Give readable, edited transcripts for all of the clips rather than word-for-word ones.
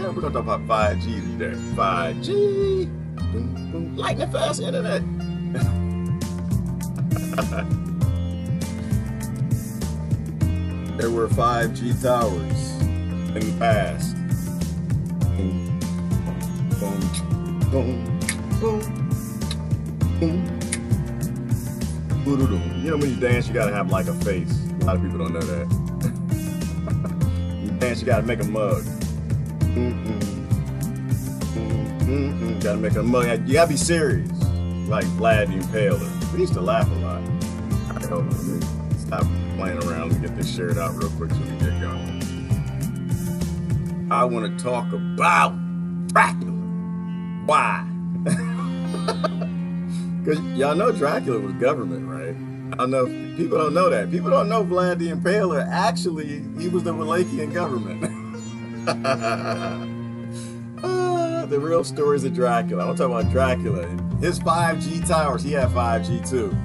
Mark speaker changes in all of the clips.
Speaker 1: Yeah, we're gonna talk about 5G today. 5G, boom, boom, lightning fast internet. There were 5G towers in the past. Boom, boom, boom, boom, boom. You know when you dance, you gotta have like a face. A lot of people don't know that. You dance, you gotta make a mug. Gotta make a mug. You gotta be serious, like Vlad the Impaler. We used to laugh a lot. All right, hold on, let me stop playing around. Let me get this shared out real quick so we get going. I want to talk about Dracula. Why? Because y'all know Dracula was government, right? I know people don't know that. People don't know Vlad the Impaler. Actually, he was the Wallachian government. The real stories of Dracula. I want to talk about Dracula. His 5G towers, he had 5G too.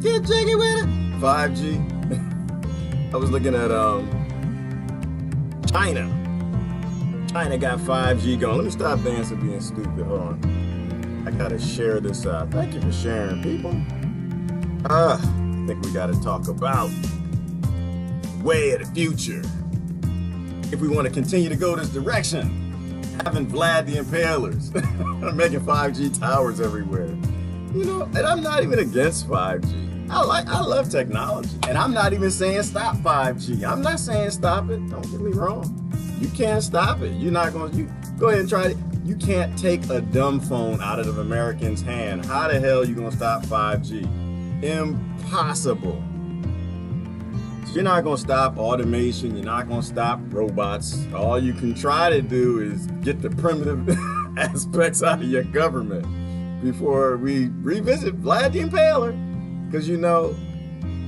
Speaker 1: Get jiggy with it. 5G. I was looking at China. China got 5G going. Let me stop dancing being stupid. Hold on. I gotta share this out. Thank you for sharing, people. I think we gotta talk about the way of the future. If we want to continue to go this direction, having Vlad the Impalers, making 5G towers everywhere. You know, and I'm not even against 5G. I love technology, and I'm not even saying stop 5G. I'm not saying stop it. Don't get me wrong. You can't stop it. You're not going to. You go ahead and try it. You can't take a dumb phone out of the American's hand. How the hell are you going to stop 5G? Impossible. You're not going to stop automation. You're not going to stop robots. All you can try to do is get the primitive aspects out of your government before we revisit Vlad the Impaler. Because you know,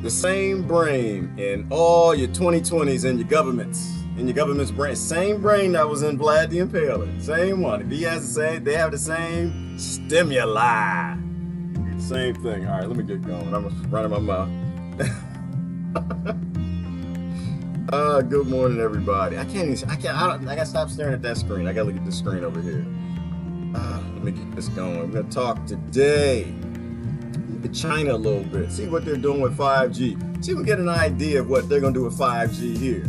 Speaker 1: the same brain in all your 2020s and your government's brain, same brain that was in Vlad the Impaler, same one. If he has the same, they have the same stimuli. Same thing. All right, let me get going. I'm running my mouth. Good morning, everybody. I gotta stop staring at that screen. I gotta look at this screen over here. Let me get this going. We're gonna talk today at China a little bit. See what they're doing with 5G. See if we get an idea of what they're gonna do with 5G here.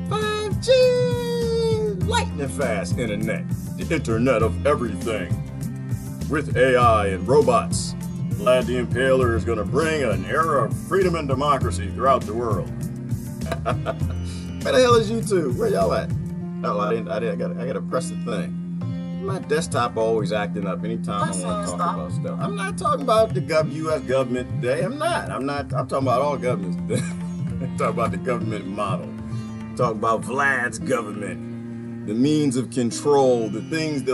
Speaker 1: 5G! Lightning fast internet. The internet of everything. With AI and robots. Vlad the Impaler is gonna bring an era of freedom and democracy throughout the world. Where the hell is YouTube? Where y'all at? Oh, I gotta press the thing. My desktop always acting up anytime I want to talk about stuff. I'm not talking about the U.S. government today. I'm talking about all governments today. I'm talking about the government model. I'm talking about Vlad's government. The means of control, the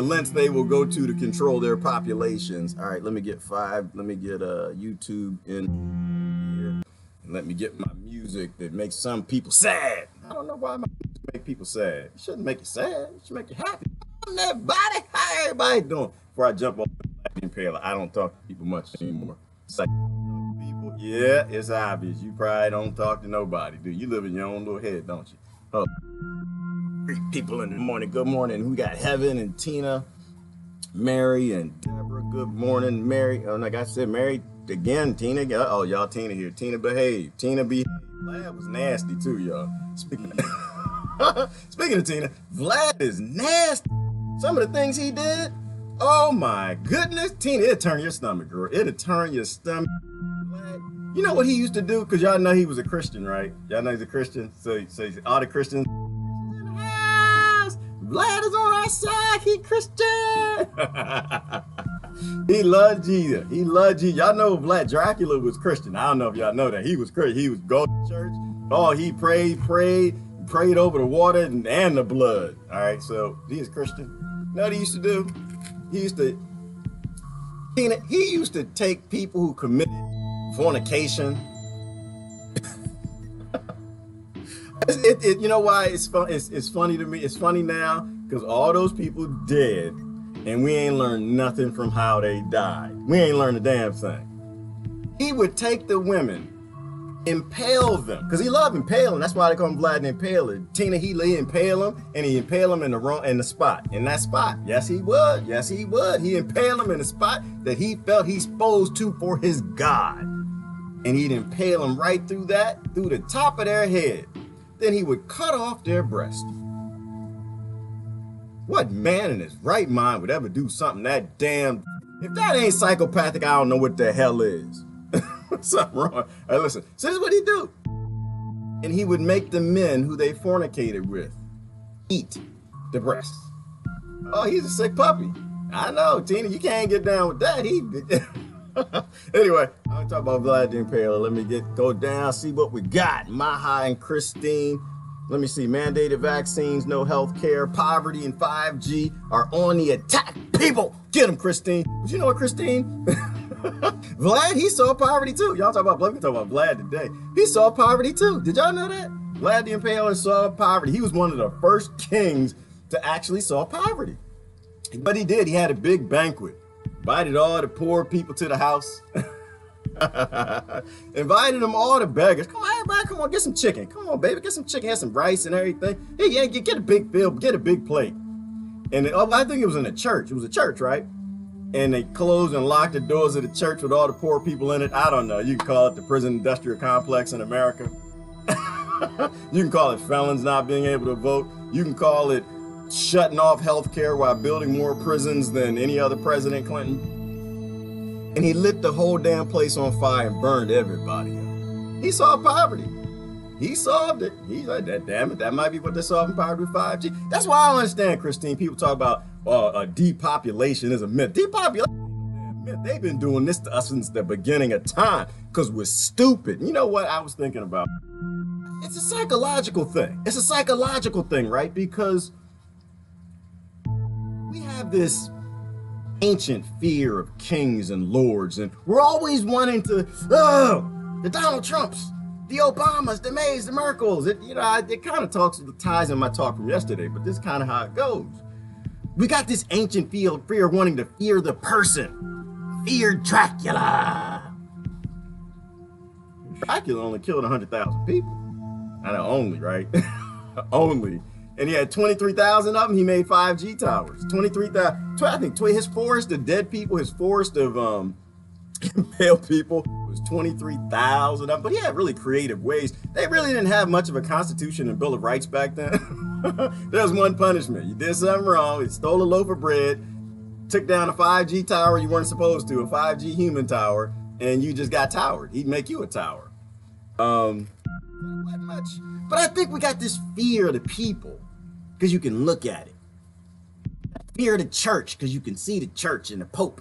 Speaker 1: lengths they will go to control their populations. All right, let me get YouTube in here. And let me get my music that makes some people sad. I don't know why my music make people sad. It shouldn't make you sad. It should make you happy. Everybody, how everybody doing? Before I jump off the Impaler, I don't talk to people much anymore. It's like, people, yeah, it's obvious. You probably don't talk to nobody, do you? You live in your own little head, don't you? Oh, great people in the morning. Good morning. We got Heaven and Tina, Mary and Deborah. Good morning, Mary. Oh, like I said, Mary again. Tina. Oh, y'all, Tina here. Tina behave. Tina behave. Vlad was nasty too, y'all. Speaking of Tina, Vlad is nasty. Some of the things he did, oh my goodness. Tina, it'll turn your stomach, girl. It'll turn your stomach. Vlad, you know what he used to do? Because y'all know he was a Christian, right? Y'all know he's a Christian. So all the Christians in the house. Vlad is on our side. He Christian. He loved Jesus. He loved Jesus. Y'all know Vlad Dracula was Christian. I don't know if y'all know that. He was Christian. He was going to church. Oh, he prayed over the water and the blood. All right, so he is Christian. You know what he used to do? He used to take people who committed fornication. You know why it's fun? It's funny to me. It's funny now because all those people dead, and we ain't learned nothing from how they died. We ain't learned a damn thing. He would take the women impale them, because he loved impaling. That's why they call him Vlad the Impaler. Tina, he impale him, and he impale him in the spot. In that spot. Yes, he would. Yes, he would. He impale him in the spot that he felt he's supposed to for his God. And he'd impale them right through the top of their head. Then he would cut off their breast. What man in his right mind would ever do something that damn... If that ain't psychopathic, I don't know what the hell is. Something wrong. Hey, listen, so this is what he'd do. And he would make the men who they fornicated with eat the breasts. Oh, he's a sick puppy. I know, Tina, you can't get down with that. Anyway, I'm gonna talk about Vlad the Impaler. Let me go down, see what we got. Maha and Christine. Let me see. Mandated vaccines, no health care, poverty, and 5G are on the attack. People, get him, Christine. But you know what, Christine? Vlad, he saw poverty too. Y'all talk about Vlad. We talk about Vlad today. He saw poverty too. Did y'all know that? Vlad the Impaler saw poverty. He was one of the first kings to actually saw poverty. But he did. He had a big banquet. Invited all the poor people to the house. Invited them all the beggars. Come on, everybody, come on, get some chicken. Come on, baby, get some chicken, have some rice and everything. Hey, yeah, get a big bill, get a big plate. And I think it was in a church. It was a church, right? And they closed and locked the doors of the church with all the poor people in it. I don't know. You can call it the prison industrial complex in America. You can call it felons not being able to vote. You can call it shutting off health care while building more prisons than any other President Clinton. And he lit the whole damn place on fire and burned everybody up. He solved poverty. He solved it. He's like, damn it, that might be what they're solving poverty with 5G. That's why I don't understand, Christine. People talk about depopulation is a myth. Depopulation is a damn myth. They've been doing this to us since the beginning of time because we're stupid. You know what I was thinking about? It's a psychological thing. It's a psychological thing, right? Because we have this ancient fear of kings and lords, and we're always wanting to, the Donald Trumps, the Obamas, the Mays, the Merkels. It kind of ties in my talk from yesterday, but this is kind of how it goes. We got this ancient fear of wanting to fear the person. Fear Dracula. Dracula only killed 100,000 people. I know, only, right? Only. And he had 23,000 of them. He made 5G towers. 23,000. I think his forest of dead people, his forest of impaled people was 23,000 of them. But he had really creative ways. They really didn't have much of a constitution and Bill of Rights back then. There was one punishment. You did something wrong. You stole a loaf of bread, took down a 5G tower you weren't supposed to, a 5G human tower, and you just got towered. He'd make you a tower. Not much. But I think we got this fear of the people. Because you can look at it. Fear of the church, because you can see the church and the Pope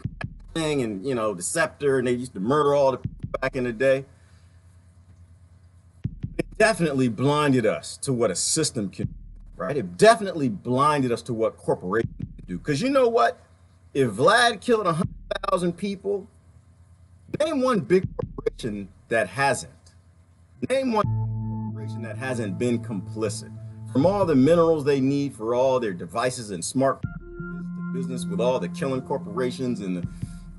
Speaker 1: thing and, the scepter, and they used to murder all the people back in the day. It definitely blinded us to what a system can do, right? It definitely blinded us to what corporations can do. Because you know what? If Vlad killed 100,000 people, name one big corporation that hasn't. Name one corporation that hasn't been complicit. From all the minerals they need for all their devices and smart business with all the killing corporations and the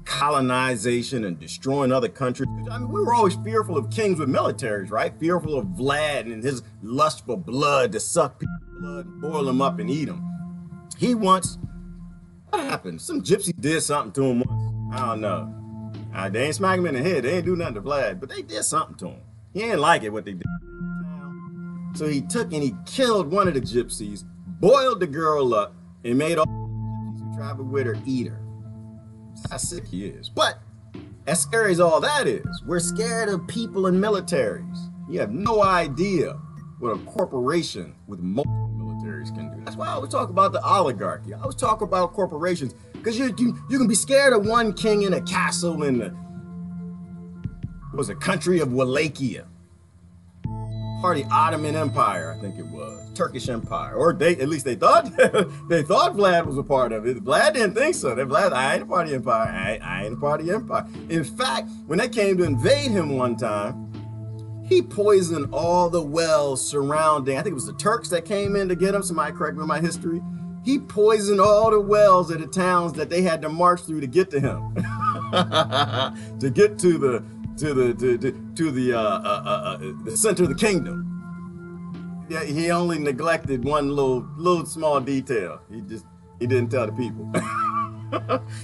Speaker 1: colonization and destroying other countries. I mean, we were always fearful of kings with militaries, right? Fearful of Vlad and his lust for blood to suck people's blood and boil them up and eat them. What happened? Some gypsy did something to him once. I don't know. They ain't smack him in the head. They ain't do nothing to Vlad, but they did something to him. He ain't like it what they did. So he took and he killed one of the gypsies, boiled the girl up, and made all the gypsies who traveled with her eat her. That's how sick he is. But as scary as all that is, we're scared of people in militaries. You have no idea what a corporation with multiple militaries can do. That's why I always talk about the oligarchy. I always talk about corporations because you can be scared of one king in a castle in the country of Wallachia. Part of the Ottoman Empire, I think it was, Turkish Empire, or at least they thought Vlad was a part of it. Vlad didn't think so. Vlad, I ain't a part of the empire. I ain't a part of the empire. In fact, when they came to invade him one time, he poisoned all the wells surrounding. I think it was the Turks that came in to get him. Somebody correct me on my history. He poisoned all the wells of the towns that they had to march through to get to him, to get to the the center of the kingdom. Yeah, he only neglected one little small detail. He didn't tell the people.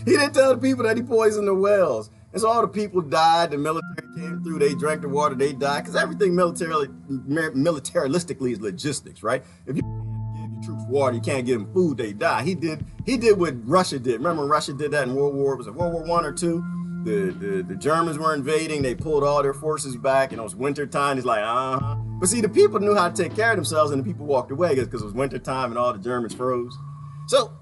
Speaker 1: He didn't tell the people that he poisoned the wells. And so all the people died, the military came through, they drank the water, they died. Because everything militaristically is logistics, right? If you can't give your troops water, you can't give them food, they die. He did what Russia did. Remember Russia did that in World War, was it World War I or II? The Germans were invading, they pulled all their forces back, and it was winter time. It's like, uh-huh. But see, the people knew how to take care of themselves, and the people walked away because it was winter time and all the Germans froze. So,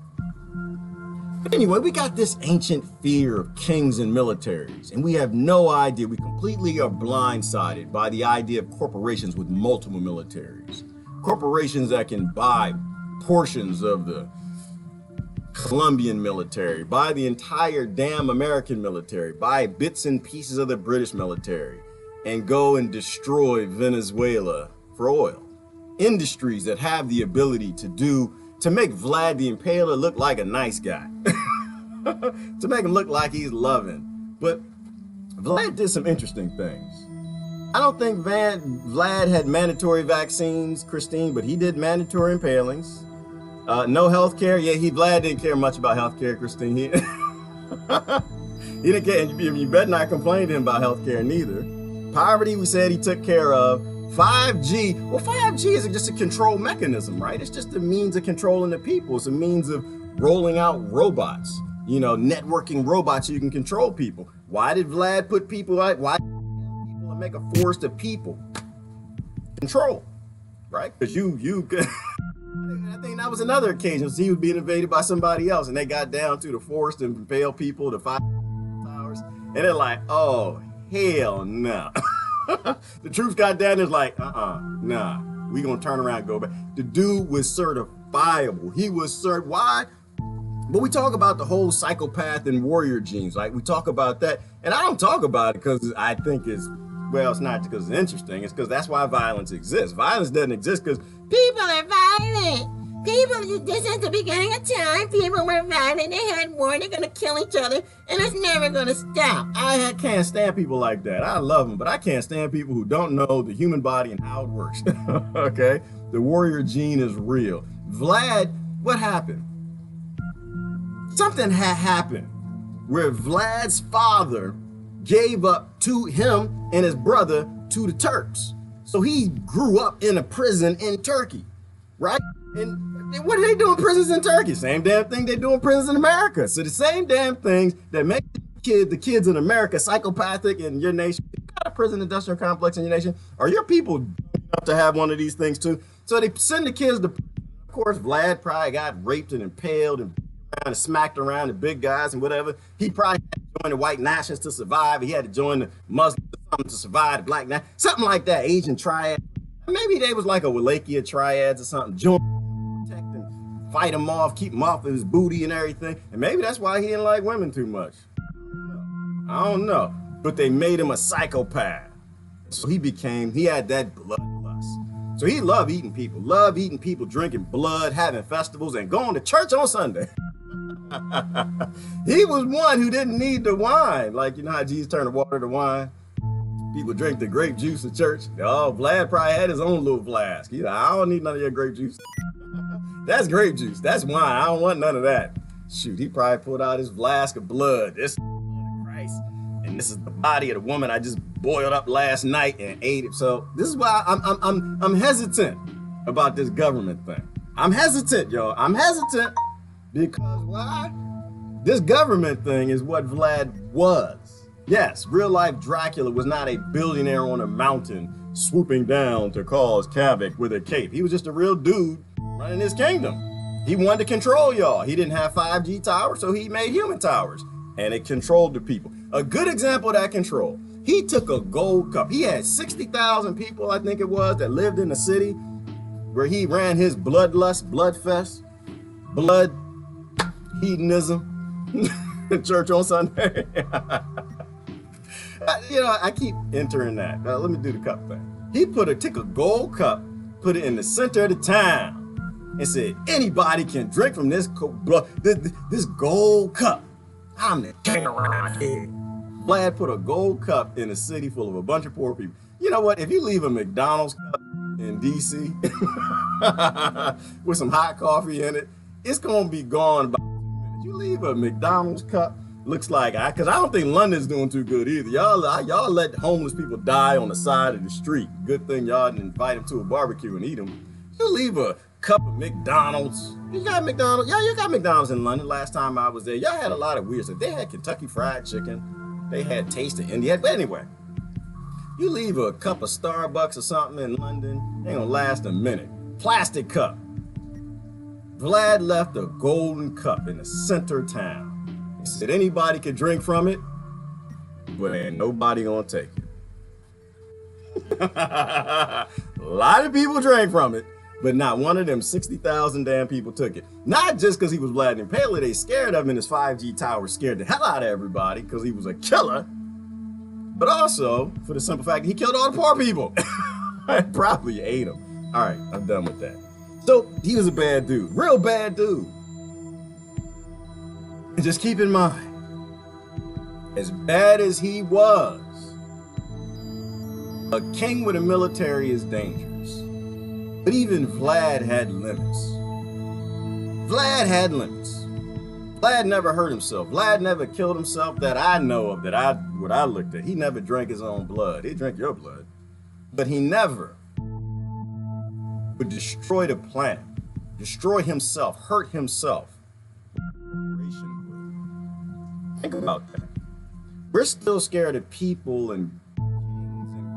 Speaker 1: anyway, we got this ancient fear of kings and militaries, and we have no idea. We completely are blindsided by the idea of corporations with multiple militaries. Corporations that can buy portions of the Colombian military, buy the entire damn American military, buy bits and pieces of the British military, and go and destroy Venezuela for oil. Industries that have the ability to make Vlad the Impaler look like a nice guy. To make him look like he's loving. But Vlad did some interesting things. I don't think Vlad had mandatory vaccines, Christine, but he did mandatory impalings. No health care. Yeah, Vlad didn't care much about health care, Christine. He didn't care. You better not complain to him about health care neither. Poverty, we said he took care of. 5G, well, 5G is just a control mechanism, right? It's just a means of controlling the people. It's a means of rolling out robots, networking robots so you can control people. Why did Vlad put people out? Why did people make a forest of people? Control, right? Because you could. I think that was another occasion. So he was being invaded by somebody else, and they got down to the forest and impaled people to 5 towers, and they're like, oh, hell no. The troops got down there like, nah, we gonna turn around and go back. The dude was certifiable. He was why? But we talk about the whole psychopath and warrior genes, like we talk about that, and I don't talk about it because I think it's not because it's interesting, it's because that's why violence exists. Violence doesn't exist because people are violent. This is the beginning of time, people were violent, they had war, they're gonna kill each other, and it's never gonna stop. I can't stand people like that. I love them, but I can't stand people who don't know the human body and how it works. Okay? The warrior gene is real. Vlad, what happened? Something had happened where Vlad's father gave up to him and his brother to the Turks. So he grew up in a prison in Turkey, right? And what do they do in prisons in Turkey? Same damn thing they do in prisons in America. So the same damn things that make the kids in America psychopathic in your nation. You got a prison industrial complex in your nation. Are your people enough to have one of these things too? So they send the kids to, of course, Vlad probably got raped and impaled and smacked around the big guys and whatever. He probably had to join the white nationals to survive. He had to join the Muslims to survive, the black nationals, something like that, Asian triad. Maybe they was like a Wallachia triads or something. Join, protect and fight him off, keep him off of his booty and everything. And maybe that's why he didn't like women too much. I don't know. But they made him a psychopath. So he had that bloodlust. So he loved eating people, drinking blood, having festivals, and going to church on Sunday. He was one who didn't need the wine. Like, you know how Jesus turned the water to wine? People drink the grape juice at church. Oh, Vlad probably had his own little flask. He's like, I don't need none of your grape juice. That's grape juice. That's wine. I don't want none of that. Shoot, he probably pulled out his flask of blood. This is the blood of Christ. And this is the body of the woman I just boiled up last night and ate it. So this is why I'm hesitant about this government thing. I'm hesitant, y'all. I'm hesitant because why? This government thing is what Vlad was. Yes, real life Dracula was not a billionaire on a mountain swooping down to cause havoc with a cape. He was just a real dude running his kingdom. He wanted to control y'all. He didn't have 5G towers, so he made human towers. And it controlled the people. A good example of that control. He took a gold cup. He had 60,000 people, I think it was, that lived in the city where he ran his bloodlust, bloodfest, blood hedonism, church on Sunday. I keep entering that. Let me do the cup thing. He took a gold cup, put it in the center of the town, and said, anybody can drink from this gold cup. I'm the king around here. Vlad put a gold cup in a city full of a bunch of poor people. You know what? If you leave a McDonald's cup in DC with some hot coffee in it, it's gonna be gone by 2 minutes. You leave a McDonald's cup, looks like because I don't think London's doing too good either. Y'all let homeless people die on the side of the street. Good thing y'all didn't invite them to a barbecue and eat them. You leave a cup of McDonald's. You got McDonald's. Yeah, you got McDonald's in London. Last time I was there, y'all had a lot of weird stuff. They had Kentucky Fried Chicken. They had Taste of India. But anyway, you leave a cup of Starbucks or something in London, ain't gonna last a minute. Plastic cup. Vlad left a golden cup in the center of town. He said anybody could drink from it, but ain't nobody gonna take it. A lot of people drank from it, but not one of them 60,000 damn people took it. Not just because he was Vlad the Impaler, they scared of him, and his 5G tower scared the hell out of everybody because he was a killer, but also for the simple fact that he killed all the poor people. And probably ate them. All right, I'm done with that. So he was a bad dude, real bad dude. And just keep in mind, as bad as he was, a king with a military is dangerous. But even Vlad had limits. Vlad had limits. Vlad never hurt himself. Vlad never killed himself that I know of, what I looked at. He never drank his own blood. He drank your blood. But he never would destroy the planet, destroy himself, hurt himself. Think about that. We're still scared of people and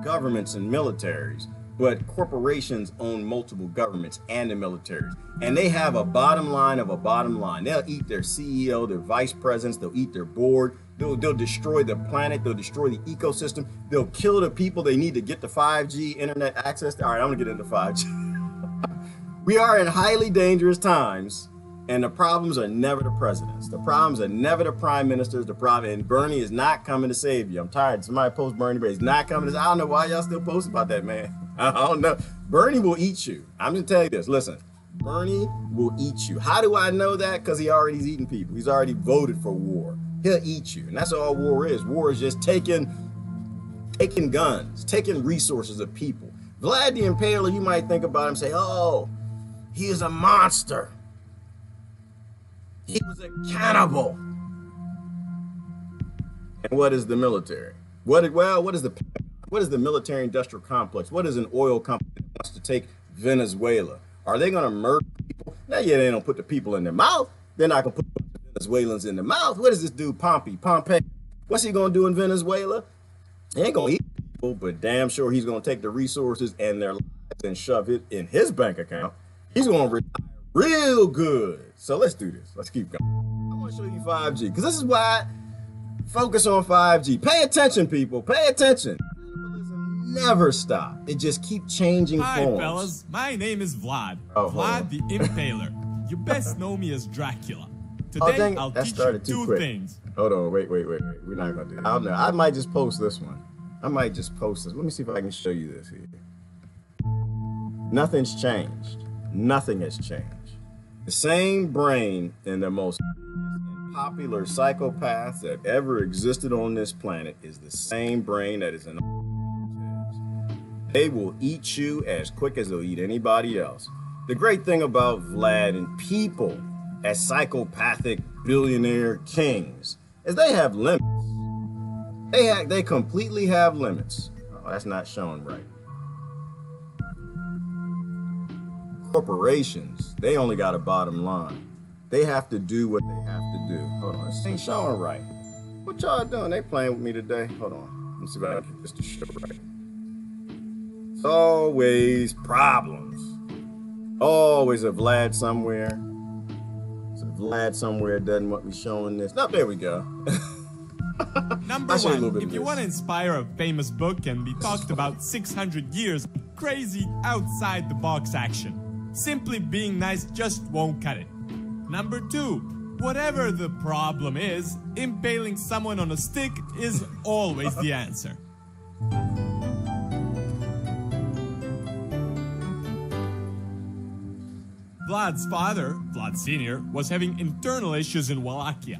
Speaker 1: governments and militaries, but corporations own multiple governments and the militaries. And they have a bottom line of a bottom line. They'll eat their CEO, their vice presidents, they'll eat their board, they'll destroy the planet, they'll destroy the ecosystem, they'll kill the people they need to get the 5G internet access. All right, I'm gonna get into 5G. We are in highly dangerous times, and the problems are never the presidents. The problems are never the prime ministers. And Bernie is not coming to save you. I'm tired. Somebody post Bernie, but he's not coming to. I don't know why y'all still post about that, man. I don't know. Bernie will eat you. I'm gonna tell you this. Listen, Bernie will eat you. How do I know that? Because he's eating people. He's already voted for war. He'll eat you, and that's all war is. War is just taking guns, taking resources of people. Vlad the Impaler, you might think about him and say, oh, he is a monster. He was a cannibal. And what is the military? What is the military industrial complex? What is an oil company that wants to take Venezuela? Are they gonna murder people? Now, yeah, they don't put the people in their mouth. They're not gonna put the Venezuelans in their mouth. What does this dude, Pompey? What's he gonna do in Venezuela? He ain't gonna eat people, but damn sure he's gonna take the resources and their lives and shove it in his bank account. He's gonna retire real good. So let's do this. Let's keep going. I want to show you 5G because this is why I focus on 5G. Pay attention, people. Pay attention. Cannibalism never stop. It just keep changing forms.
Speaker 2: Hi, fellas. My name is Vlad. Vlad the Impaler. You best know me as Dracula. Today, I'll teach you two things.
Speaker 1: Hold on. Wait. We're not going to do that. I don't know. I might just post this one. Let me see if I can show you this here. Nothing's changed. Nothing has changed. The same brain in the most popular psychopaths that ever existed on this planet is the same brain that is in all. They will eat you as quick as they'll eat anybody else. The great thing about Vlad and people as psychopathic billionaire kings is they have limits. They completely have limits. Oh, that's not showing right. Corporations, they only got a bottom line. They have to do what they have to do. Hold on, this ain't showing right. What y'all doing? They playing with me today. Hold on. Let me see if I can get this to show right. It's always problems. Always a Vlad somewhere. It's a Vlad somewhere doesn't want me showing this. No, there we go.
Speaker 2: Number one, if you want to inspire a famous book and be talked about 600 years, crazy outside the box action. Simply being nice just won't cut it. Number two, whatever the problem is, impaling someone on a stick is always the answer. Vlad's father, Vlad Sr., was having internal issues in Wallachia.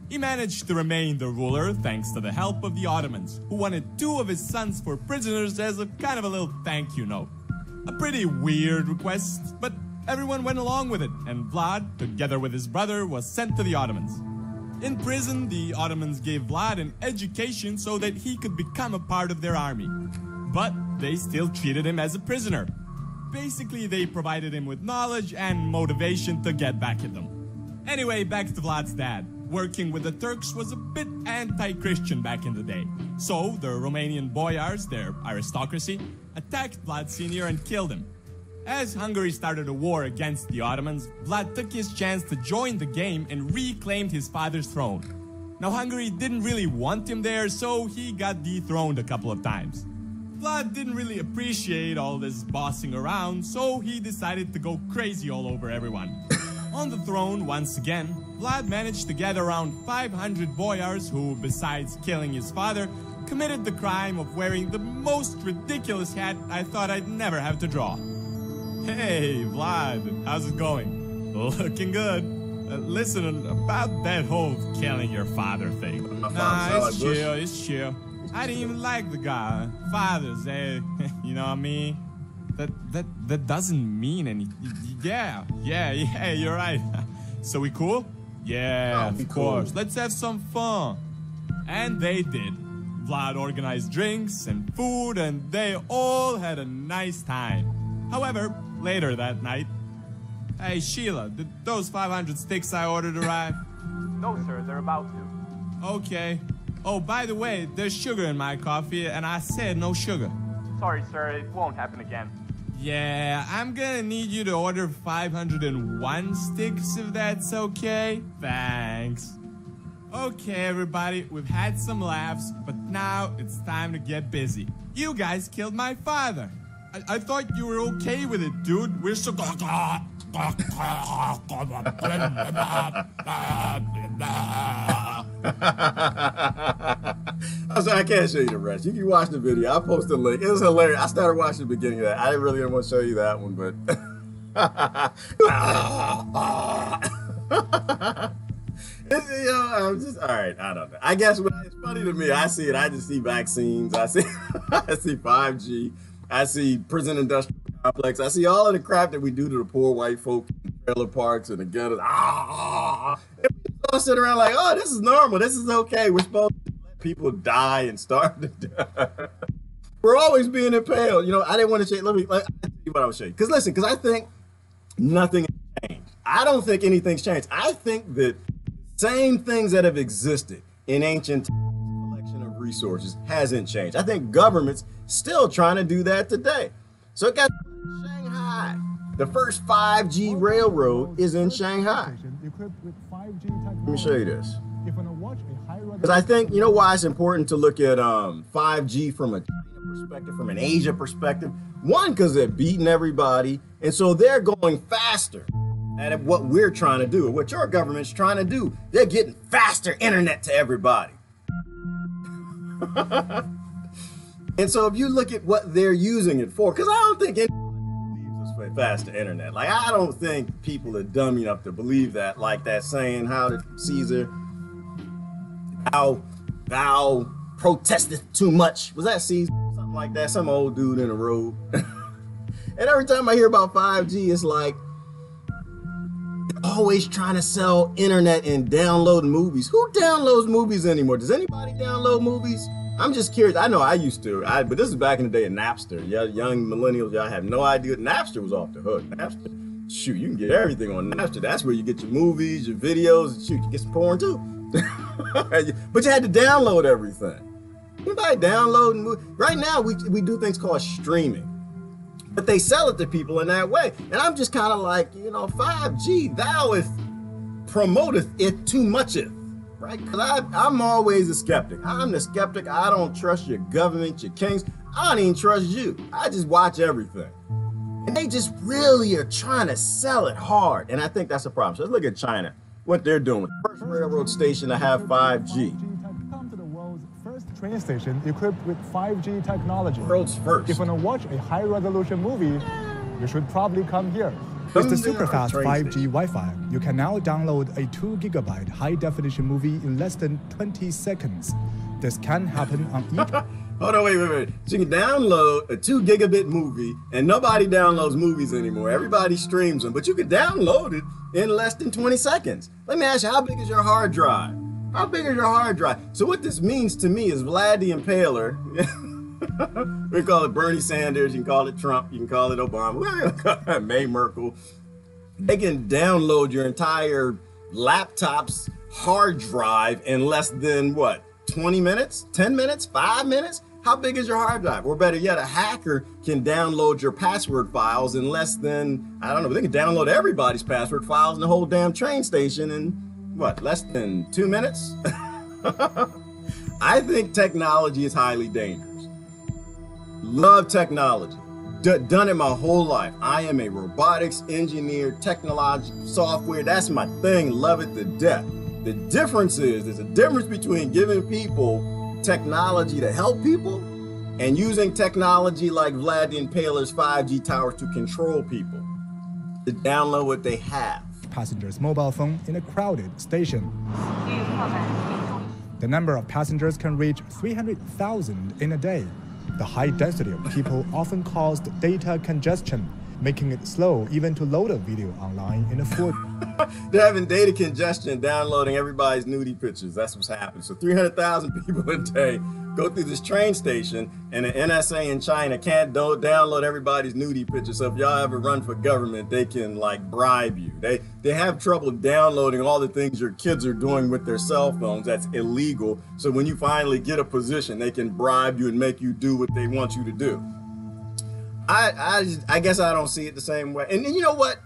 Speaker 2: He managed to remain the ruler thanks to the help of the Ottomans, who wanted 2 of his sons for prisoners as a kind of a little thank you note. A pretty weird request, but everyone went along with it, and Vlad, together with his brother, was sent to the Ottomans. In prison, the Ottomans gave Vlad an education so that he could become a part of their army. But they still treated him as a prisoner. Basically, they provided him with knowledge and motivation to get back at them. Anyway, back to Vlad's dad. Working with the Turks was a bit anti-Christian back in the day. So, the Romanian boyars, their aristocracy, attacked Vlad Sr. and killed him. As Hungary started a war against the Ottomans, Vlad took his chance to join the game and reclaimed his father's throne. Now, Hungary didn't really want him there, so he got dethroned a couple of times. Vlad didn't really appreciate all this bossing around, so he decided to go crazy all over everyone. On the throne, once again, Vlad managed to gather around 500 boyars who, besides killing his father, committed the crime of wearing the most ridiculous hat I thought I'd never have to draw. Hey, Vlad, how's it going? Looking good. Listen, about that whole killing your father thing. Nah, it's chill, it's chill. I didn't even like the guy. Fathers, eh? You know what I mean? That doesn't mean anything. Yeah, you're right. So we cool? Yeah, of course. Let's have some fun. And they did. Vlad organized drinks and food, and they all had a nice time. However, later that night... Hey, Sheila, did those 500 sticks I ordered arrive?
Speaker 3: No, sir, they're about to.
Speaker 2: Okay. Oh, by the way, there's sugar in my coffee, and I said no sugar.
Speaker 3: Sorry, sir, it won't happen again.
Speaker 2: Yeah, I'm gonna need you to order 501 sticks if that's okay. Thanks. Okay, everybody, we've had some laughs, but now it's time to get busy. You guys killed my father. I thought you were okay with it, dude. We're so...
Speaker 1: I can't show you the rest. You can watch the video. I posted a link. It was hilarious. I started watching the beginning of that. I really didn't want to show you that one, but you know, I'm just all right. I don't know. I guess it's funny to me. I see it. I just see vaccines. I see 5G. I see prison industrial complex. I see all of the crap that we do to the poor white folk in trailer parks and the ghettos. And we all sit around like, oh, this is normal. This is okay. We're supposed to let people die and starve to die. We're always being impaled. You know, I didn't want to change. Let me tell you what I was saying. Because listen, because I think nothing has changed. I don't think anything's changed. I think that same things that have existed in ancient collection of resources hasn't changed. I think governments still trying to do that today. So it got Shanghai. The first 5G railroad is in Shanghai. Let me show you this. Because I think, you know why it's important to look at 5G from a China perspective, from an Asia perspective? One, because they're beating everybody. And so they're going faster at what we're trying to do, what your government's trying to do. They're getting faster internet to everybody. And so if you look at what they're using it for, because I don't think anyone believes us for faster internet. Like, I don't think people are dumb enough to believe that, like that saying, how did Caesar, thou protesteth too much. Was that Caesar? Something like that, some old dude in a robe. And every time I hear about 5G, it's like, they're always trying to sell internet and download movies. Who downloads movies anymore? Does anybody download movies? I'm just curious. I know I used to, but this is back in the day of Napster. Young millennials, y'all have no idea. Napster was off the hook. Napster, shoot, you can get everything on Napster. That's where you get your movies, your videos. Shoot, you get some porn too. But you had to download everything. Anybody downloading movies? Right now, we do things called streaming. But they sell it to people in that way. And I'm just kind of like, you know, 5G, thou if promoteth it too mucheth. Right? Because I'm always a skeptic. I'm the skeptic. I don't trust your government, your kings. I don't even trust you. I just watch everything. And they just really are trying to sell it hard. And I think that's a problem. So let's look at China, what they're doing. First railroad station to have 5G.
Speaker 4: Come to the world's first train station equipped with 5G technology.
Speaker 1: World's first.
Speaker 4: If you want to watch a high-resolution movie, you should probably come here. With the super-fast 5G Wi-Fi, you can now download a 2 GB high-definition movie in less than 20 seconds. This can happen on each...
Speaker 1: Hold on, wait. So you can download a 2 gigabit movie, and nobody downloads movies anymore. Everybody streams them, but you can download it in less than 20 seconds. Let me ask you, how big is your hard drive? How big is your hard drive? So what this means to me is Vlad the Impaler. We call it Bernie Sanders, you can call it Trump, you can call it Obama, May Merkel. They can download your entire laptop's hard drive in less than what? 20 minutes, 10 minutes, 5 minutes? How big is your hard drive? Or better yet, a hacker can download your password files in less than, I don't know, they can download everybody's password files in the whole damn train station in what, less than 2 minutes? I think technology is highly dangerous. Love technology. Done it my whole life. I am a robotics engineer, technology, software. That's my thing. Love it to death. The difference is, there's a difference between giving people technology to help people and using technology like Vlad the Impaler's 5G towers to control people, to download what they have.
Speaker 4: Passenger's mobile phone in a crowded station. The number of passengers can reach 300,000 in a day. The high density of people often caused data congestion, making it slow even to load a video online in a full...
Speaker 1: They're having data congestion downloading everybody's nudie pictures. That's what's happening. So 300,000 people a day go through this train station, and the NSA in China can't download everybody's nudie pictures. So if y'all ever run for government, they can like bribe you. They have trouble downloading all the things your kids are doing with their cell phones. That's illegal. So when you finally get a position, they can bribe you and make you do what they want you to do. I guess I don't see it the same way. And you know what?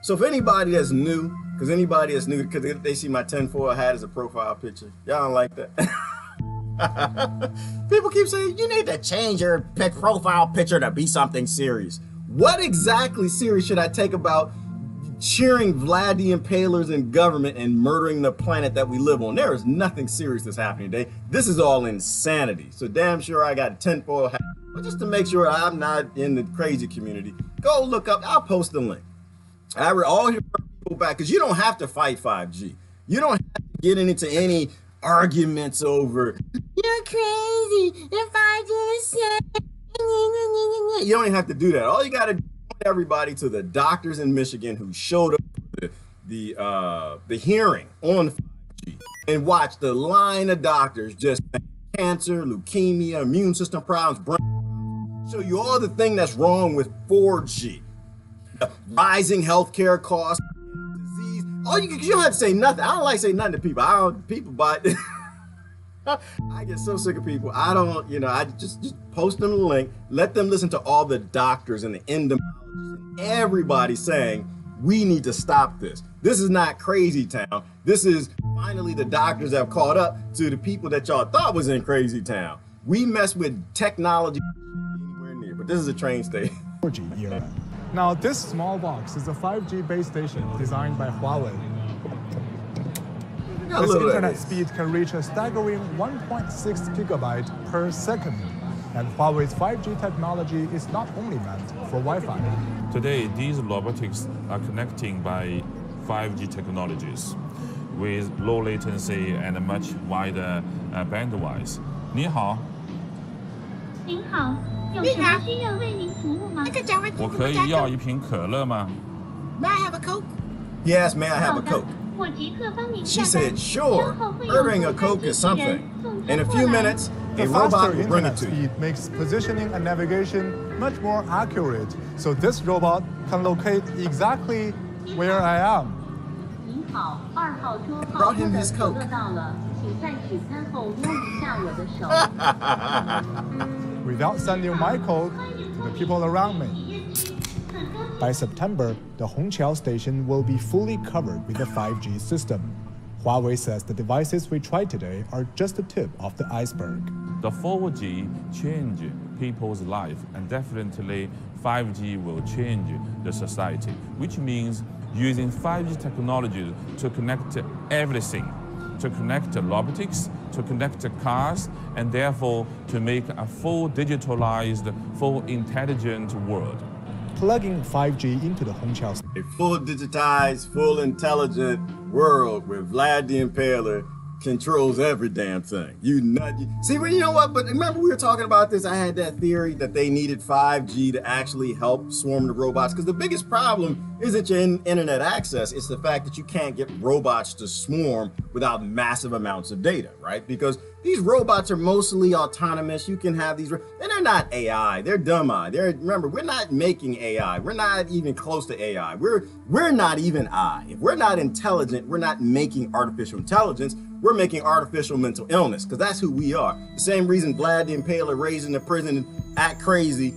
Speaker 1: So for anybody that's new, because they see my tinfoil hat as a profile picture, y'all don't like that. People keep saying, you need to change your profile picture to be something serious. What exactly serious should I take about cheering Vlad the Impalers in government and murdering the planet that we live on? There is nothing serious that's happening today. This is all insanity. So damn sure I got a tinfoil hat. But just to make sure I'm not in the crazy community, go look up, I'll post the link. I would all hear people back, because you don't have to fight 5G. You don't have to get into any arguments over, you're crazy, if 5G is safe. You don't even have to do that. All you got to do is everybody to the doctors in Michigan who showed up for the hearing on 5G and watch the line of doctors just cancer, leukemia, immune system problems, brain, show you all the thing that's wrong with 4G. Rising healthcare costs, disease. You don't have to say nothing. I don't like saying nothing to people. But I get so sick of people. I don't, I just post them a link, let them listen to all the doctors and the endomologists and everybody saying, we need to stop this. This is not crazy town. This is finally the doctors that have caught up to the people that y'all thought was in crazy town. We mess with technology anywhere near, but this is a train station.
Speaker 4: 4G era. Now, this small box is a 5G base station designed by Huawei. Its internet speed can reach a staggering 1.6 gigabyte per second. And Huawei's 5G technology is not only meant for Wi-Fi.
Speaker 5: Today, these robotics are connecting by 5G technologies with low latency and a much wider bandwidth. 你好。
Speaker 6: 您好。有什么需要为您服务吗？
Speaker 5: 我可以要一瓶可乐吗？
Speaker 1: May I have a Coke? Yes, may I have a Coke? She said, sure. Ordering a Coke is something. In a few minutes, a robot will bring it to you.
Speaker 4: Speed makes positioning and navigation much more accurate, so this robot can locate exactly where I am.
Speaker 1: Brought him his Coke.
Speaker 4: Without sending my code to the people around me. By September, the Hongqiao station will be fully covered with the 5G system. Huawei says the devices we tried today are just the tip of the iceberg.
Speaker 5: The 4G change people's life, and definitely 5G will change the society, which means using 5G technology to connect everything, to connect robotics, to connect cars, and therefore to make a full digitalized, full intelligent world.
Speaker 4: plugging 5G into the Hongqiao.
Speaker 1: A full digitized, full intelligent world where Vlad the Impaler controls every damn thing. See, well, you know what? But remember we were talking about this. I had that theory that they needed 5G to actually help swarm the robots, because the biggest problem isn't your internet access. It's the fact that you can't get robots to swarm without massive amounts of data, right? Because these robots are mostly autonomous. You can have these, and they're not AI. They're dumb eye. Remember, we're not making AI. We're not even close to AI. We're not even I. If we're not intelligent, we're not making artificial intelligence. We're making artificial mental illness, because that's who we are. The same reason Vlad the Impaler raised in the prison and act crazy,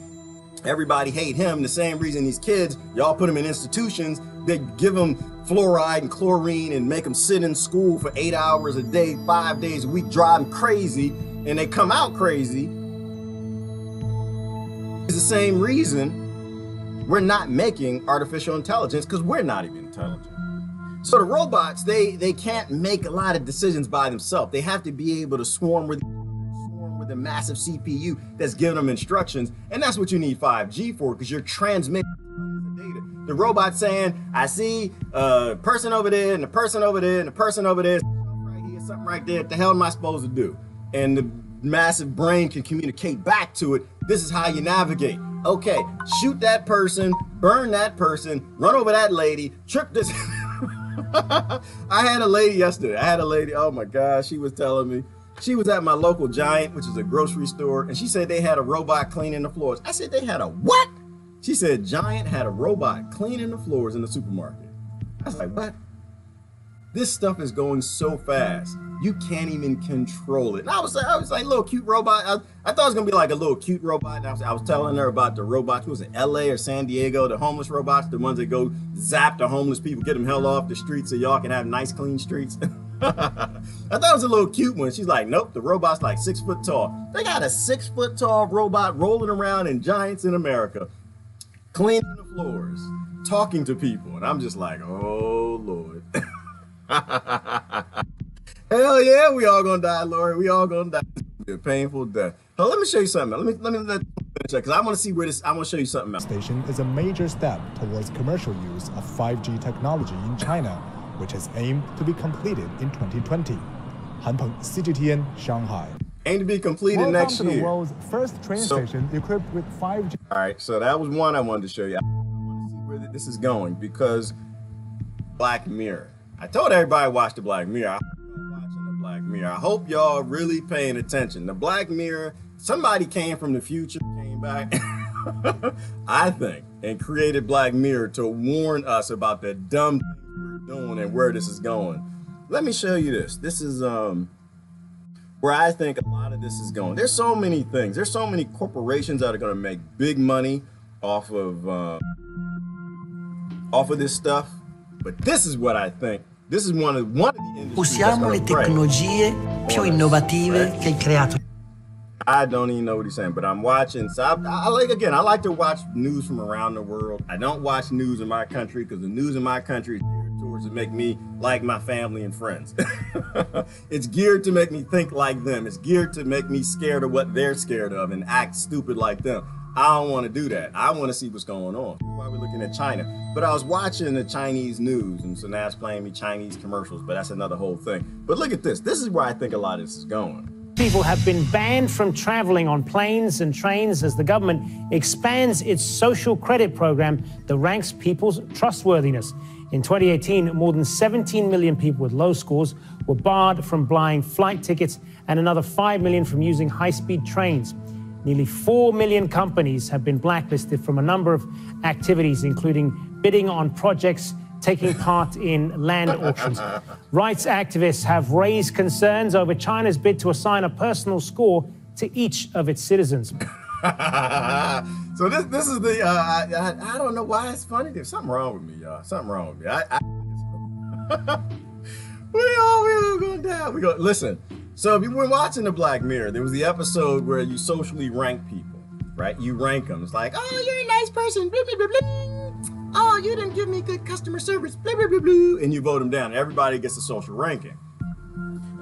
Speaker 1: everybody hate him. The same reason these kids, y'all put them in institutions, they give them fluoride and chlorine and make them sit in school for 8 hours a day, 5 days a week, drive them crazy, and they come out crazy. It's the same reason we're not making artificial intelligence, because we're not even intelligent. So the robots, they can't make a lot of decisions by themselves. They have to be able to swarm with a massive CPU that's giving them instructions. And that's what you need 5G for, because you're transmitting the data. The robot saying, I see a person over there and a person over there and a person over there, right here, something right there. What the hell am I supposed to do? And the massive brain can communicate back to it. This is how you navigate. Okay, shoot that person, burn that person, run over that lady, trip this. I had a lady yesterday. Oh my gosh, she was telling me. She was at my local Giant, which is a grocery store, and she said they had a robot cleaning the floors. I said, they had a what? She said Giant had a robot cleaning the floors in the supermarket. I was like, what? This stuff is going so fast, you can't even control it. And I was like, little cute robot. I thought it was gonna be like a little cute robot. And I was telling her about the robots. Was it LA or San Diego? The homeless robots, the ones that go zap the homeless people, get them hell off the streets so y'all can have nice, clean streets. I thought it was a little cute one. She's like, nope, the robot's like 6 foot tall. They got a 6 foot tall robot rolling around in Giants in America, cleaning the floors, talking to people. And I'm just like, oh Lord. Hell yeah, we all gonna die, Lord. We all gonna die. It's be a painful death. So let me show you something. Let me finish because I want to see where this. I want to show you something else.
Speaker 4: Station is a major step towards commercial use of 5G technology in China, which is aimed to be completed in 2020. Han Peng, CGTN, Shanghai.
Speaker 1: Aim to be completed next year.
Speaker 4: Welcome to the world's first train station equipped with 5G.
Speaker 1: All right, so that was one I wanted to show you. I want to see where this is going, because Black Mirror. I told everybody to watch the Black Mirror. I hope y'all watching the Black Mirror. I hope y'all really paying attention. The Black Mirror, somebody came from the future, came back, I think, and created Black Mirror to warn us about the dumb things we're doing and where this is going. Let me show you this. This is where I think a lot of this is going. There's so many things. There's so many corporations that are going to make big money off of this stuff. But this is what I think. This is one of the industries.
Speaker 7: Usiamo le tecnologie più innovative che hai creato.
Speaker 1: I don't even know what he's saying, but I'm watching. So I like to watch news from around the world. I don't watch news in my country, because the news in my country is geared towards to make me like my family and friends. It's geared to make me think like them. It's geared to make me scared of what they're scared of and act stupid like them. I don't want to do that. I want to see what's going on. That's why we're looking at China. But I was watching the Chinese news, and so now it's playing me Chinese commercials, but that's another whole thing. But look at this. This is where I think a lot of this is going.
Speaker 8: People have been banned from traveling on planes and trains as the government expands its social credit program that ranks people's trustworthiness. In 2018, more than 17 million people with low scores were barred from buying flight tickets, and another 5 million from using high-speed trains. Nearly 4 million companies have been blacklisted from a number of activities, including bidding on projects, taking part in land auctions. Rights activists have raised concerns over China's bid to assign a personal score to each of its citizens.
Speaker 1: So this is the, I don't know why it's funny. There's something wrong with me, y'all. Something wrong with me. We all gonna die. Listen. So if you were watching the Black Mirror, there was the episode where you socially rank people, right? You rank them. It's like, oh, you're a nice person, blah, blah, blah, blah. Oh, you didn't give me good customer service, blah, blah, blah, blah. And you vote them down. Everybody gets a social ranking.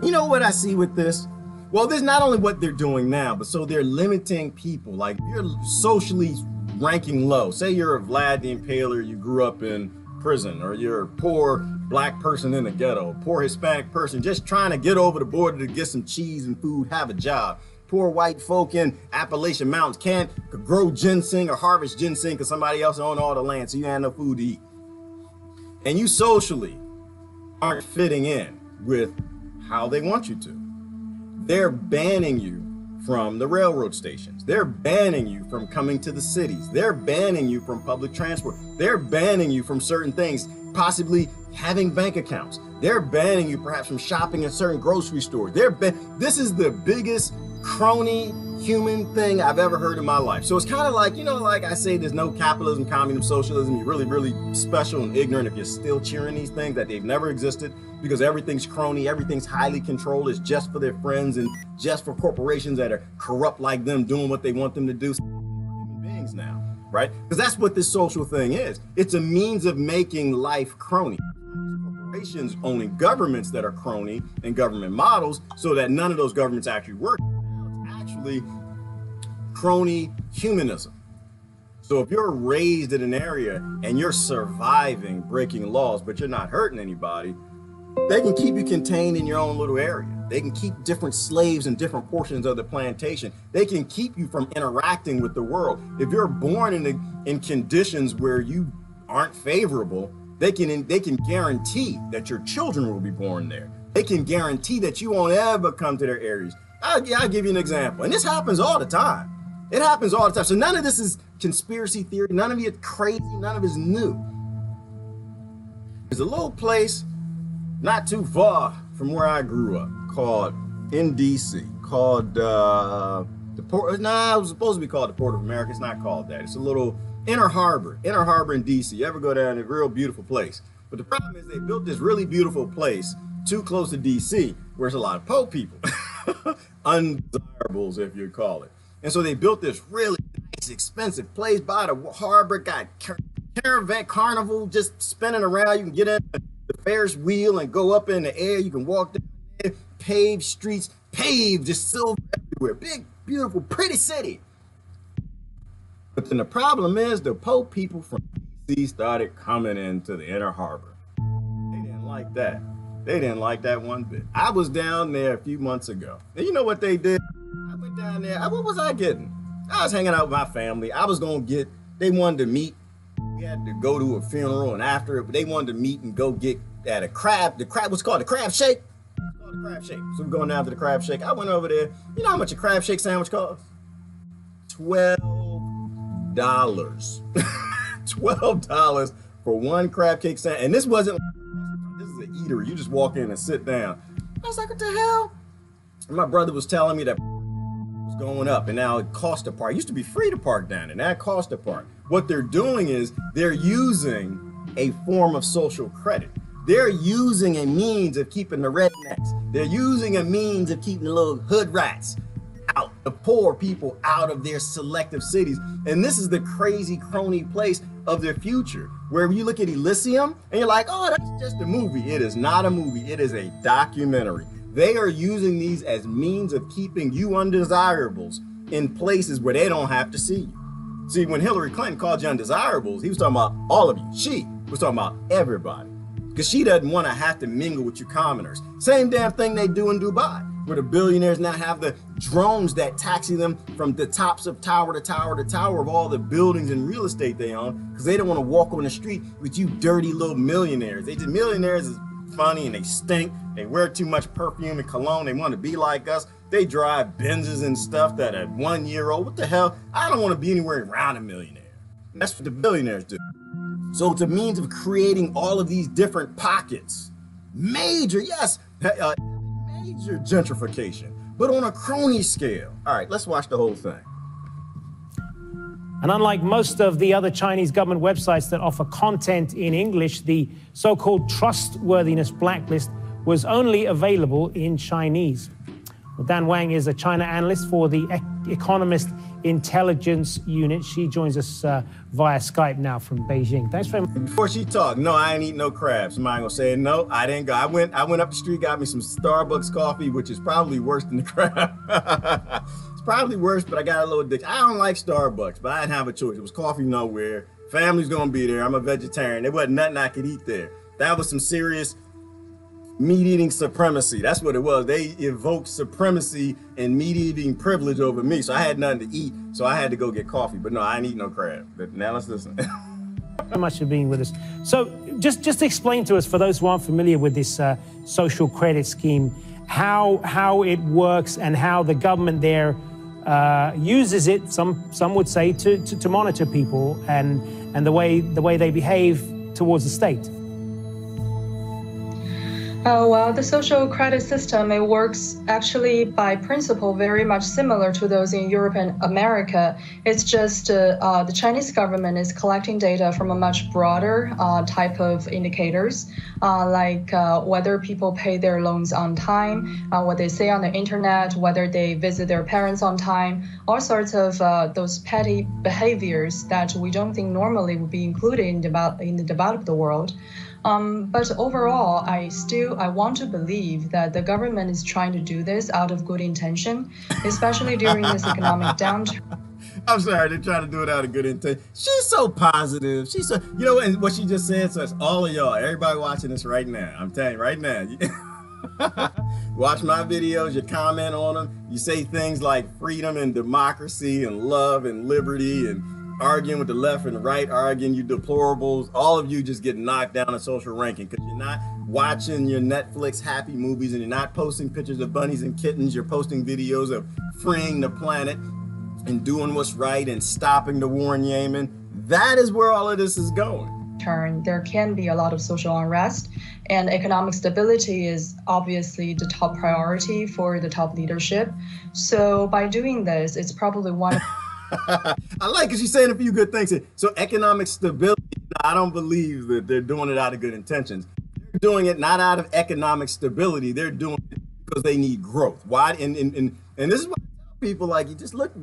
Speaker 1: You know what I see with this? Well, this is not only what they're doing now, but so they're limiting people. Like, you're socially ranking low. Say you're a Vlad the Impaler, you grew up in prison, or you're a poor black person in the ghetto, poor Hispanic person just trying to get over the border to get some cheese and food, have a job. Poor white folk in Appalachian Mountains can't grow ginseng or harvest ginseng because somebody else owns all the land, so you have no food to eat. And you socially aren't fitting in with how they want you to. They're banning you from the railroad stations. They're banning you from coming to the cities. They're banning you from public transport. They're banning you from certain things, possibly having bank accounts. They're banning you perhaps from shopping at certain grocery stores. This is the biggest crony human thing I've ever heard in my life. So it's kind of like, you know, like I say, there's no capitalism, communism, socialism. You're really, really special and ignorant if you're still cheering these things that they've never existed, because everything's crony, everything's highly controlled. It's just for their friends and just for corporations that are corrupt like them doing what they want them to do. Human beings now, right? Because that's what this social thing is. It's a means of making life crony. Corporations owning governments that are crony and government models so that none of those governments actually work. Actually crony humanism. So if you're raised in an area and you're surviving breaking laws, but you're not hurting anybody, they can keep you contained in your own little area. They can keep different slaves in different portions of the plantation. They can keep you from interacting with the world. If you're born in conditions where you aren't favorable, they can guarantee that your children will be born there. They can guarantee that you won't ever come to their areas. I'll give you an example. And this happens all the time. It happens all the time. So none of this is conspiracy theory. None of it crazy. None of it is new. There's a little place not too far from where I grew up called in DC, called it was supposed to be called the Port of America. It's not called that. It's a little Inner Harbor in DC. You ever go down, a real beautiful place. But the problem is they built this really beautiful place too close to DC, where there's a lot of poor people. Undesirables, if you call it. And so they built this really nice, expensive place by the harbor, got caravan carnival just spinning around. You can get in the Ferris wheel and go up in the air. You can walk down there, paved streets, just silver everywhere. Big, beautiful, pretty city. But then the problem is the poor people from DC started coming into the Inner Harbor. They didn't like that. They didn't like that one bit. I was down there a few months ago. And you know what they did? I went down there. What was I getting? I was hanging out with my family. I was going to get, they wanted to meet. We had to go to a funeral, and after it, they wanted to meet and go get at a what's called the crab shake? It's called the crab shake. So we're going down to the crab shake. I went over there. You know how much a crab shake sandwich costs? $12. $12 for one crab cake sandwich. And this wasn't, this is an eatery. You just walk in and sit down. I was like, what the hell? And my brother was telling me that was going up, and now it costs to park. It used to be free to park down there. Now it costs to park. What they're doing is they're using a form of social credit. They're using a means of keeping the rednecks. They're using a means of keeping the little hood rats out, the poor people out of their selective cities. And this is the crazy crony place of their future, where you look at Elysium and you're like, oh, that's just a movie. It is not a movie. It is a documentary. They are using these as means of keeping you undesirables in places where they don't have to see you. See, when Hillary Clinton called you undesirables, he was talking about all of you. She was talking about everybody, because she doesn't want to have to mingle with you commoners. Same damn thing they do in Dubai, where the billionaires now have the drones that taxi them from the tops of tower to tower to tower of all the buildings and real estate they own, because they don't want to walk on the street with you dirty little millionaires. Millionaires is funny and they stink. They wear too much perfume and cologne. They want to be like us. They drive Benzes and stuff that are 1 year old. What the hell? I don't want to be anywhere around a millionaire. That's what the billionaires do. So it's a means of creating all of these different pockets. Major, yes, major gentrification, but on a crony scale. All right, let's watch the whole thing.
Speaker 8: And unlike most of the other Chinese government websites that offer content in English, the so-called trustworthiness blacklist was only available in Chinese. Well, Dan Wang is a China analyst for the Economist Intelligence Unit. She joins us via Skype now from Beijing. Thanks very much.
Speaker 1: Before she talked, no, I ain't eat no crabs. Somebody gonna say, no, I didn't go. I went up the street, got me some Starbucks coffee, which is probably worse than the crab. It's probably worse, but I got a little addiction. I don't like Starbucks, but I didn't have a choice. It was coffee nowhere. Family's gonna be there. I'm a vegetarian. There wasn't nothing I could eat there. That was some serious meat-eating supremacy. That's what it was. They evoked supremacy and meat-eating privilege over me. So I had nothing to eat, so I had to go get coffee. But no, I didn't eat no crab. But now let's listen.
Speaker 8: So much for being with us. So just explain to us, for those who aren't familiar with this social credit scheme, how it works and how the government there uses it, some would say, to monitor people and the way they behave towards the state.
Speaker 9: Well, the social credit system, it works actually by principle very much similar to those in Europe and America. It's just the Chinese government is collecting data from a much broader type of indicators, like whether people pay their loans on time, what they say on the internet, whether they visit their parents on time, all sorts of those petty behaviors that we don't think normally would be included in the developed world. But overall, I want to believe that the government is trying to do this out of good intention, especially during this economic downturn.
Speaker 1: I'm sorry, they're trying to do it out of good intention. She's so positive. She's so, you know, and what she just said, so it's all of y'all, everybody watching this right now. I'm telling you right now. Watch my videos, you comment on them, you say things like freedom and democracy and love and liberty and arguing with the left and the right, arguing you deplorables, all of you just get knocked down in social ranking because you're not watching your Netflix happy movies and you're not posting pictures of bunnies and kittens. You're posting videos of freeing the planet and doing what's right and stopping the war in Yemen. That is where all of this is going.
Speaker 9: There can be a lot of social unrest, and economic stability is obviously the top priority for the top leadership. So by doing this, it's probably one of
Speaker 1: I like it. She's saying a few good things. So economic stability, I don't believe that they're doing it out of good intentions. They're doing it not out of economic stability. They're doing it because they need growth. Why? And this is what I tell people, like, you just look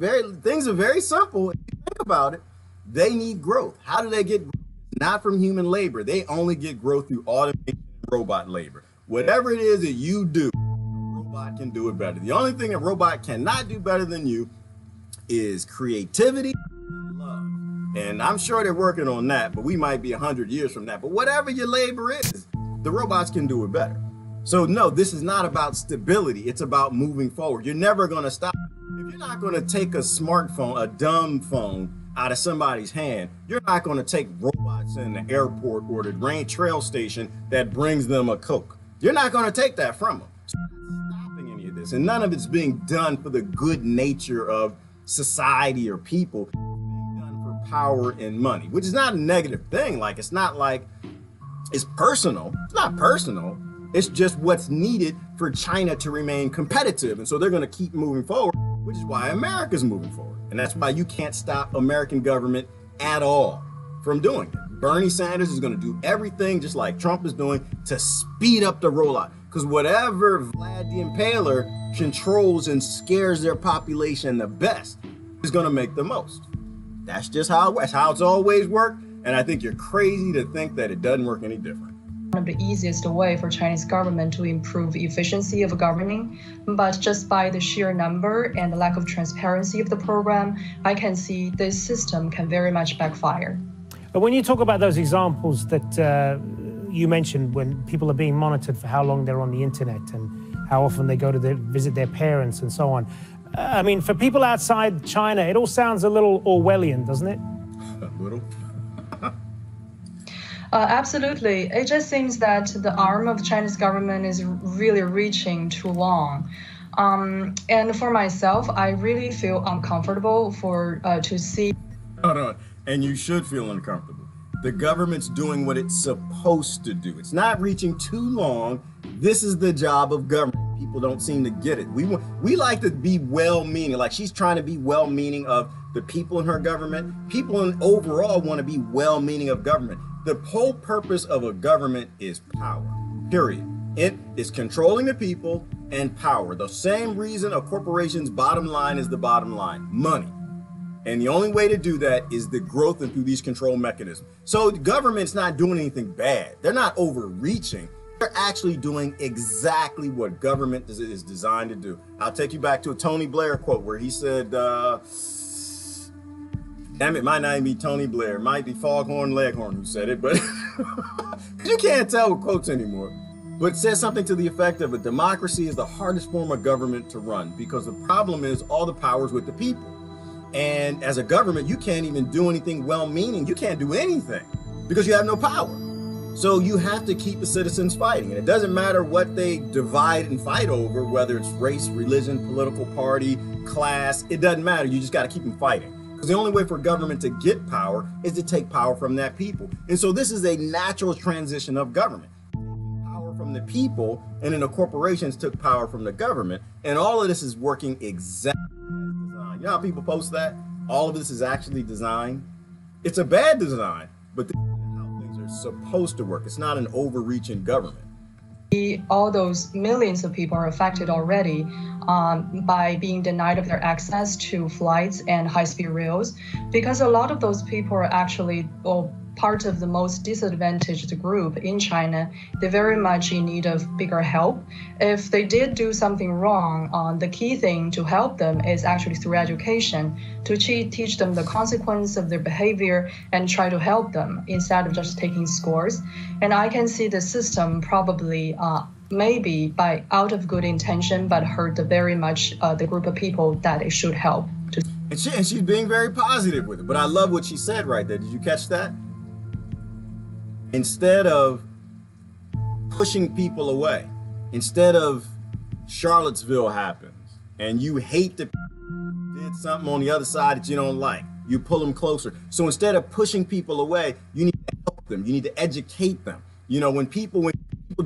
Speaker 1: things are very simple. If you think about it, they need growth. How do they get growth? Not from human labor. They only get growth through automation and robot labor. Whatever it is that you do, a robot can do it better. The only thing a robot cannot do better than you is creativity and love. And I'm sure they're working on that, but we might be 100 years from that. But whatever your labor is, the robots can do it better. So no, this is not about stability. It's about moving forward. You're never going to stop. If you're not going to take a smartphone, a dumb phone, out of somebody's hand, you're not going to take robots in the airport or the train station that brings them a Coke. You're not going to take that from them. So you're not stopping any of this. And none of it's being done for the good nature of society or people. It's being done for power and money, which is not a negative thing. Like, it's not like it's personal. It's not personal. It's just what's needed for China to remain competitive. And so they're going to keep moving forward, which is why America's moving forward. And that's why you can't stop American government at all from doing it. Bernie Sanders is going to do everything, just like Trump is doing, to speed up the rollout. Because whatever Vlad the Impaler controls and scares their population the best is going to make the most. That's just how it's always worked. And I think you're crazy to think that it doesn't work any different.
Speaker 9: One of the easiest way for Chinese government to improve efficiency of governing, but just by the sheer number and the lack of transparency of the program, I can see this system can very much backfire.
Speaker 8: But when you talk about those examples that you mentioned, when people are being monitored for how long they're on the internet and how often they go to visit their parents and so on, I mean, for people outside China, it all sounds a little Orwellian, doesn't it?
Speaker 1: A little.
Speaker 9: Absolutely. It just seems that the arm of the Chinese government is really reaching too long. And for myself, I really feel uncomfortable to see.
Speaker 1: Hold on. And you should feel uncomfortable. The government's doing what it's supposed to do. It's not reaching too long. This is the job of government. People don't seem to get it. We like to be well-meaning, like she's trying to be well-meaning of the people in her government. People overall want to be well-meaning of government. The whole purpose of a government is power, period. It is controlling the people and power. The same reason a corporation's bottom line is the bottom line, money. And the only way to do that is the growth and through these control mechanisms. So the government's not doing anything bad. They're not overreaching. They're actually doing exactly what government is designed to do. I'll take you back to a Tony Blair quote where he said, damn, it might not even be Tony Blair. It might be Foghorn Leghorn who said it, but you can't tell with quotes anymore. But it says something to the effect of a democracy is the hardest form of government to run because the problem is all the power's with the people. And as a government, you can't even do anything well-meaning. You can't do anything because you have no power. So you have to keep the citizens fighting. And it doesn't matter what they divide and fight over, whether it's race, religion, political party, class, it doesn't matter. You just got to keep them fighting. Because the only way for government to get power is to take power from that people. And so this is a natural transition of government. Power from the people, and then the corporations took power from the government. And all of this is working exactly as designed. You know how people post that? All of this is actually designed. It's a bad design, but supposed to work. It's not an overreaching government.
Speaker 9: All those millions of people are affected already by being denied of their access to flights and high-speed rails, because a lot of those people are actually part of the most disadvantaged group in China. They're very much in need of bigger help. If they did do something wrong, the key thing to help them is actually through education, to teach them the consequence of their behavior and try to help them instead of just taking scores. And I can see the system probably maybe by out of good intention, but hurt very much the group of people that it should help.
Speaker 1: And she's being very positive with it. But I love what she said right there. Did you catch that? Instead of pushing people away, instead of Charlottesville happens and you hate the did something on the other side that you don't like, you pull them closer. So instead of pushing people away, you need to help them. You need to educate them. You know, when people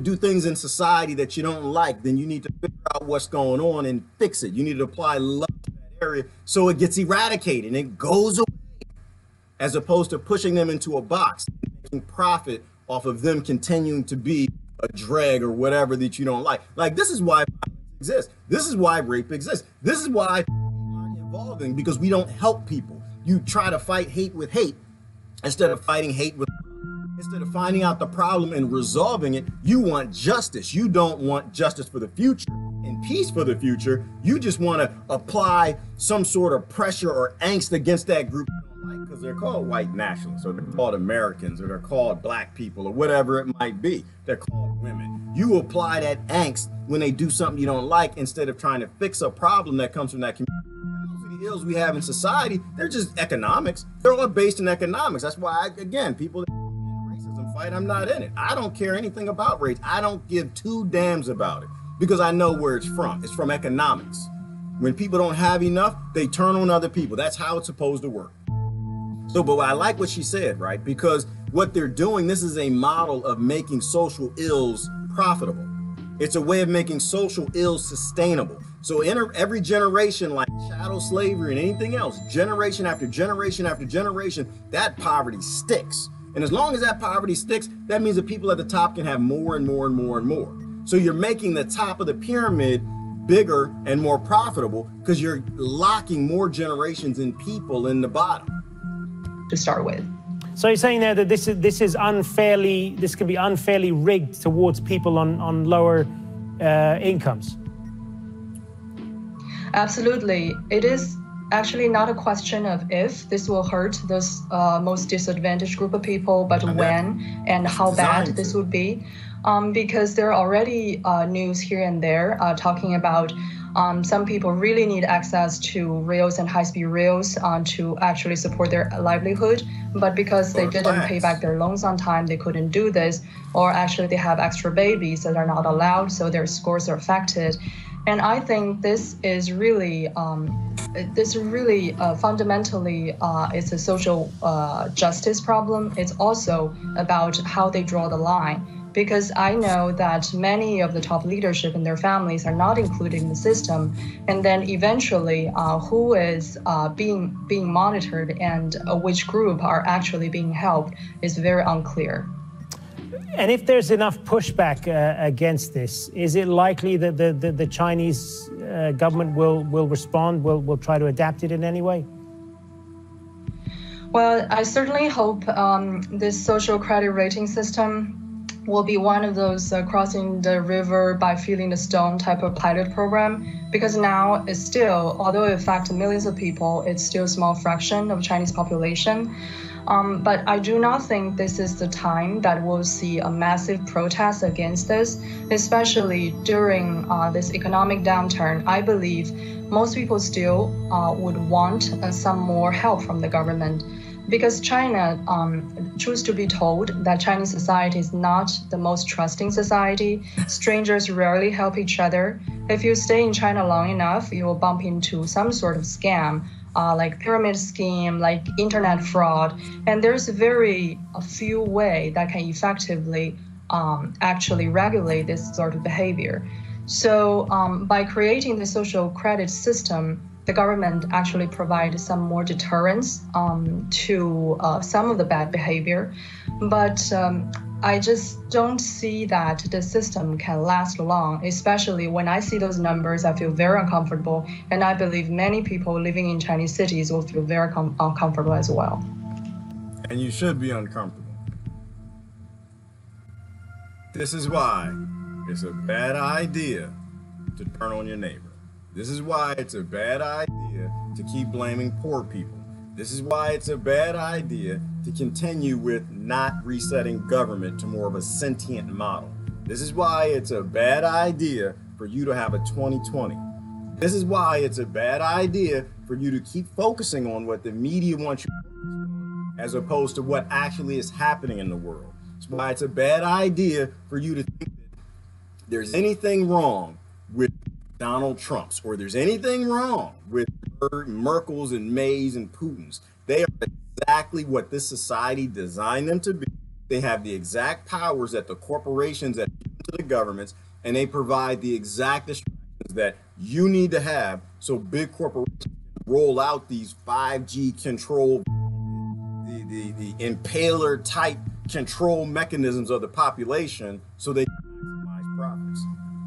Speaker 1: do things in society that you don't like, then you need to figure out what's going on and fix it. You need to apply love to that area so it gets eradicated and it goes away, as opposed to pushing them into a box, making profit off of them continuing to be a drag or whatever that you don't like. Like, this is why violence exists. This is why rape exists. This is why people aren't evolving, because we don't help people. You try to fight hate with hate instead of fighting hate with love. Instead of finding out the problem and resolving it, you want justice. You don't want justice for the future and peace for the future. You just want to apply some sort of pressure or angst against that group. Because they're called white nationalists, or they're called Americans, or they're called black people, or whatever it might be. They're called women. You apply that angst when they do something you don't like, instead of trying to fix a problem that comes from that community. Most of the ills we have in society, they're just economics. They're all based in economics. That's why, again, people that in a racism fight, I'm not in it. I don't care anything about race. I don't give two damns about it, because I know where it's from. It's from economics. When people don't have enough, they turn on other people. That's how it's supposed to work. So, but I like what she said, right? Because what they're doing, this is a model of making social ills profitable. It's a way of making social ills sustainable. So in every generation, like chattel slavery and anything else, generation after generation after generation, that poverty sticks. And as long as that poverty sticks, that means that people at the top can have more and more and more and more. So you're making the top of the pyramid bigger and more profitable because you're locking more generations and people in the bottom.
Speaker 9: To start with.
Speaker 8: So you're saying there that this can be unfairly rigged towards people on lower incomes?
Speaker 9: Absolutely. It is actually not a question of if this will hurt this most disadvantaged group of people, but when and how bad this would be. Because there are already news here and there talking about some people really need access to rails and high-speed rails to actually support their livelihood, but because they didn't pay back their loans on time, they couldn't do this, or actually they have extra babies that are not allowed, so their scores are affected. And I think this is really, fundamentally, it's a social justice problem. It's also about how they draw the line. Because I know that many of the top leadership and their families are not included in the system, and then eventually who is being monitored and which group are actually being helped is very unclear.
Speaker 8: And if there's enough pushback against this, is it likely that the Chinese government will respond, will try to adapt it in any way?
Speaker 9: Well, I certainly hope this social credit rating system will be one of those crossing the river by feeling the stone type of pilot program, because now it's still, although it affects millions of people, it's still a small fraction of Chinese population. But I do not think this is the time that we'll see a massive protest against this, especially during this economic downturn. I believe most people still would want some more help from the government, because China, truth to be told, that Chinese society is not the most trusting society. Strangers rarely help each other. If you stay in China long enough, you will bump into some sort of scam, like pyramid scheme, like internet fraud. And there's a few ways that can effectively actually regulate this sort of behavior. So by creating the social credit system, the government actually provides some more deterrence to some of the bad behavior. But I just don't see that the system can last long, especially when I see those numbers. I feel very uncomfortable, and I believe many people living in Chinese cities will feel very uncomfortable as well.
Speaker 1: And you should be uncomfortable. This is why it's a bad idea to turn on your neighbor. This is why it's a bad idea to keep blaming poor people. This is why it's a bad idea to continue with not resetting government to more of a sentient model. This is why it's a bad idea for you to have a 2020. This is why it's a bad idea for you to keep focusing on what the media wants you to focus on, as opposed to what actually is happening in the world. It's why it's a bad idea for you to think that there's anything wrong with Donald Trump's, or there's anything wrong with Merkel's and May's and Putin's. They are exactly what this society designed them to be. They have the exact powers that the corporations that give to the governments, and they provide the exact distractions that you need to have so big corporations can roll out these 5G control, the impaler type control mechanisms of the population so they can maximize profits.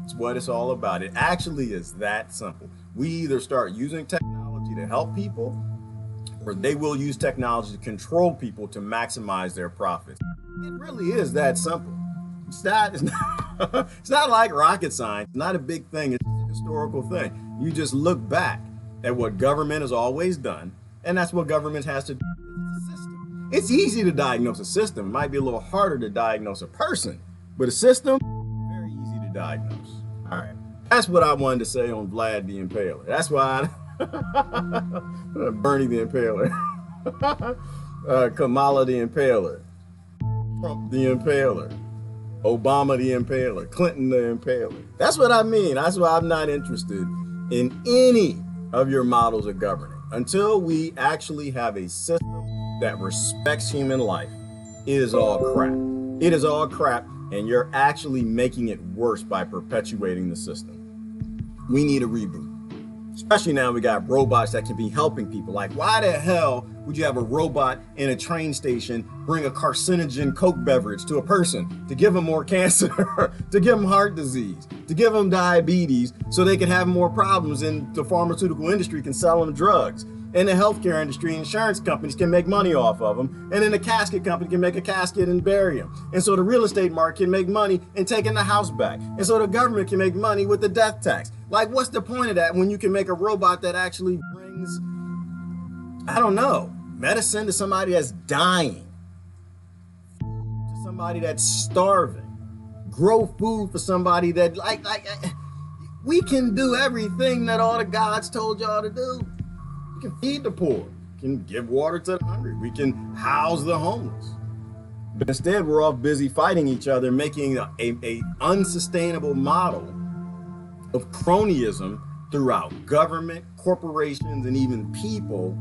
Speaker 1: It's what it's all about. It actually is that simple. We either start using technology to help people, or they will use technology to control people to maximize their profits. It really is that simple. It's not like rocket science. It's not a big thing. It's a historical thing. You just look back at what government has always done, and that's what government has to do. It's a system. It's easy to diagnose a system. It might be a little harder to diagnose a person, but a system, very easy to diagnose. All right, that's what I wanted to say on Vlad the Impaler. That's why Bernie the Impaler, Kamala the Impaler, Trump the Impaler, Obama the Impaler, Clinton the Impaler. That's what I mean. That's why I'm not interested in any of your models of governing until we actually have a system that respects human life. It is all crap. It is all crap. And you're actually making it worse by perpetuating the system. We need a reboot. Especially now we got robots that can be helping people. Like, why the hell would you have a robot in a train station bring a carcinogen Coke beverage to a person to give them more cancer, to give them heart disease, to give them diabetes so they can have more problems and the pharmaceutical industry can sell them drugs? In the healthcare industry, insurance companies can make money off of them, and then the casket company can make a casket and bury them. And so the real estate market can make money in taking the house back. And so the government can make money with the death tax. Like, what's the point of that when you can make a robot that actually brings, I don't know, medicine to somebody that's dying, to somebody that's starving, grow food for somebody that, we can do everything that all the gods told y'all to do. We can feed the poor, we can give water to the hungry, we can house the homeless. But instead, we're all busy fighting each other, making a unsustainable model of cronyism throughout government, corporations, and even people.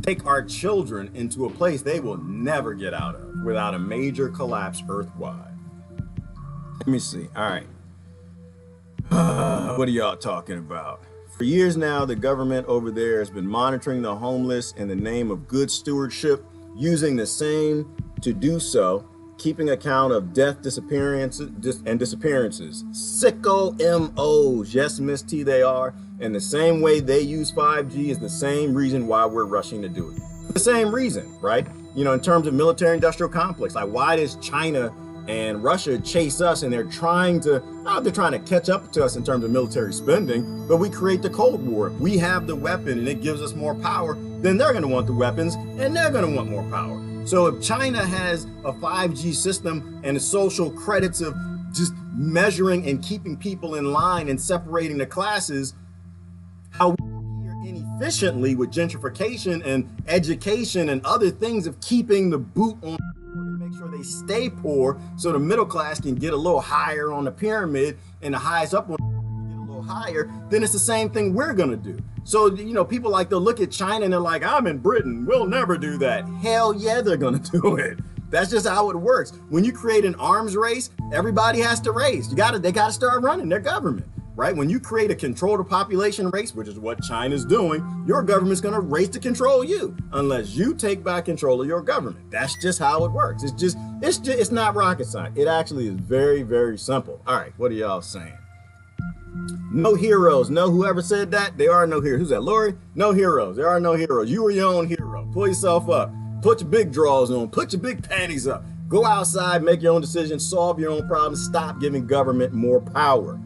Speaker 1: Take our children into a place they will never get out of without a major collapse earthwide. Let me see. All right. What are y'all talking about? For years now, the government over there has been monitoring the homeless in the name of good stewardship, using the same to do so, keeping account of death, disappearances. Sicko MOs, yes, Miss T, they are. And the same way they use 5G is the same reason why we're rushing to do it. The same reason, right? You know, in terms of military industrial complex, like why does China and Russia chase us, and they're trying to catch up to us in terms of military spending, but we create the Cold War. If we have the weapon and it gives us more power, then they're going to want the weapons and they're going to want more power. So if China has a 5G system and the social credits of just measuring and keeping people in line and separating the classes, how we here inefficiently with gentrification and education and other things of keeping the boot on to make sure they stay poor so the middle class can get a little higher on the pyramid and the highest up one can get a little higher, then it's the same thing we're gonna do. So, you know, people like to look at China and they're like, I'm in Britain, we'll never do that. Hell yeah, they're gonna do it. That's just how it works. When you create an arms race, everybody has to race. They gotta start running their government, right? When you create a control the population race, which is what China's doing, your government's gonna race to control you unless you take back control of your government. That's just how it works. It's not rocket science. It actually is very, very simple. All right, what are y'all saying? No heroes. No, whoever said that, there are no heroes. Who's that, Lori? No heroes. There are no heroes. You are your own hero. Pull yourself up. Put your big drawers on. Put your big panties up. Go outside, make your own decisions, solve your own problems. Stop giving government more power.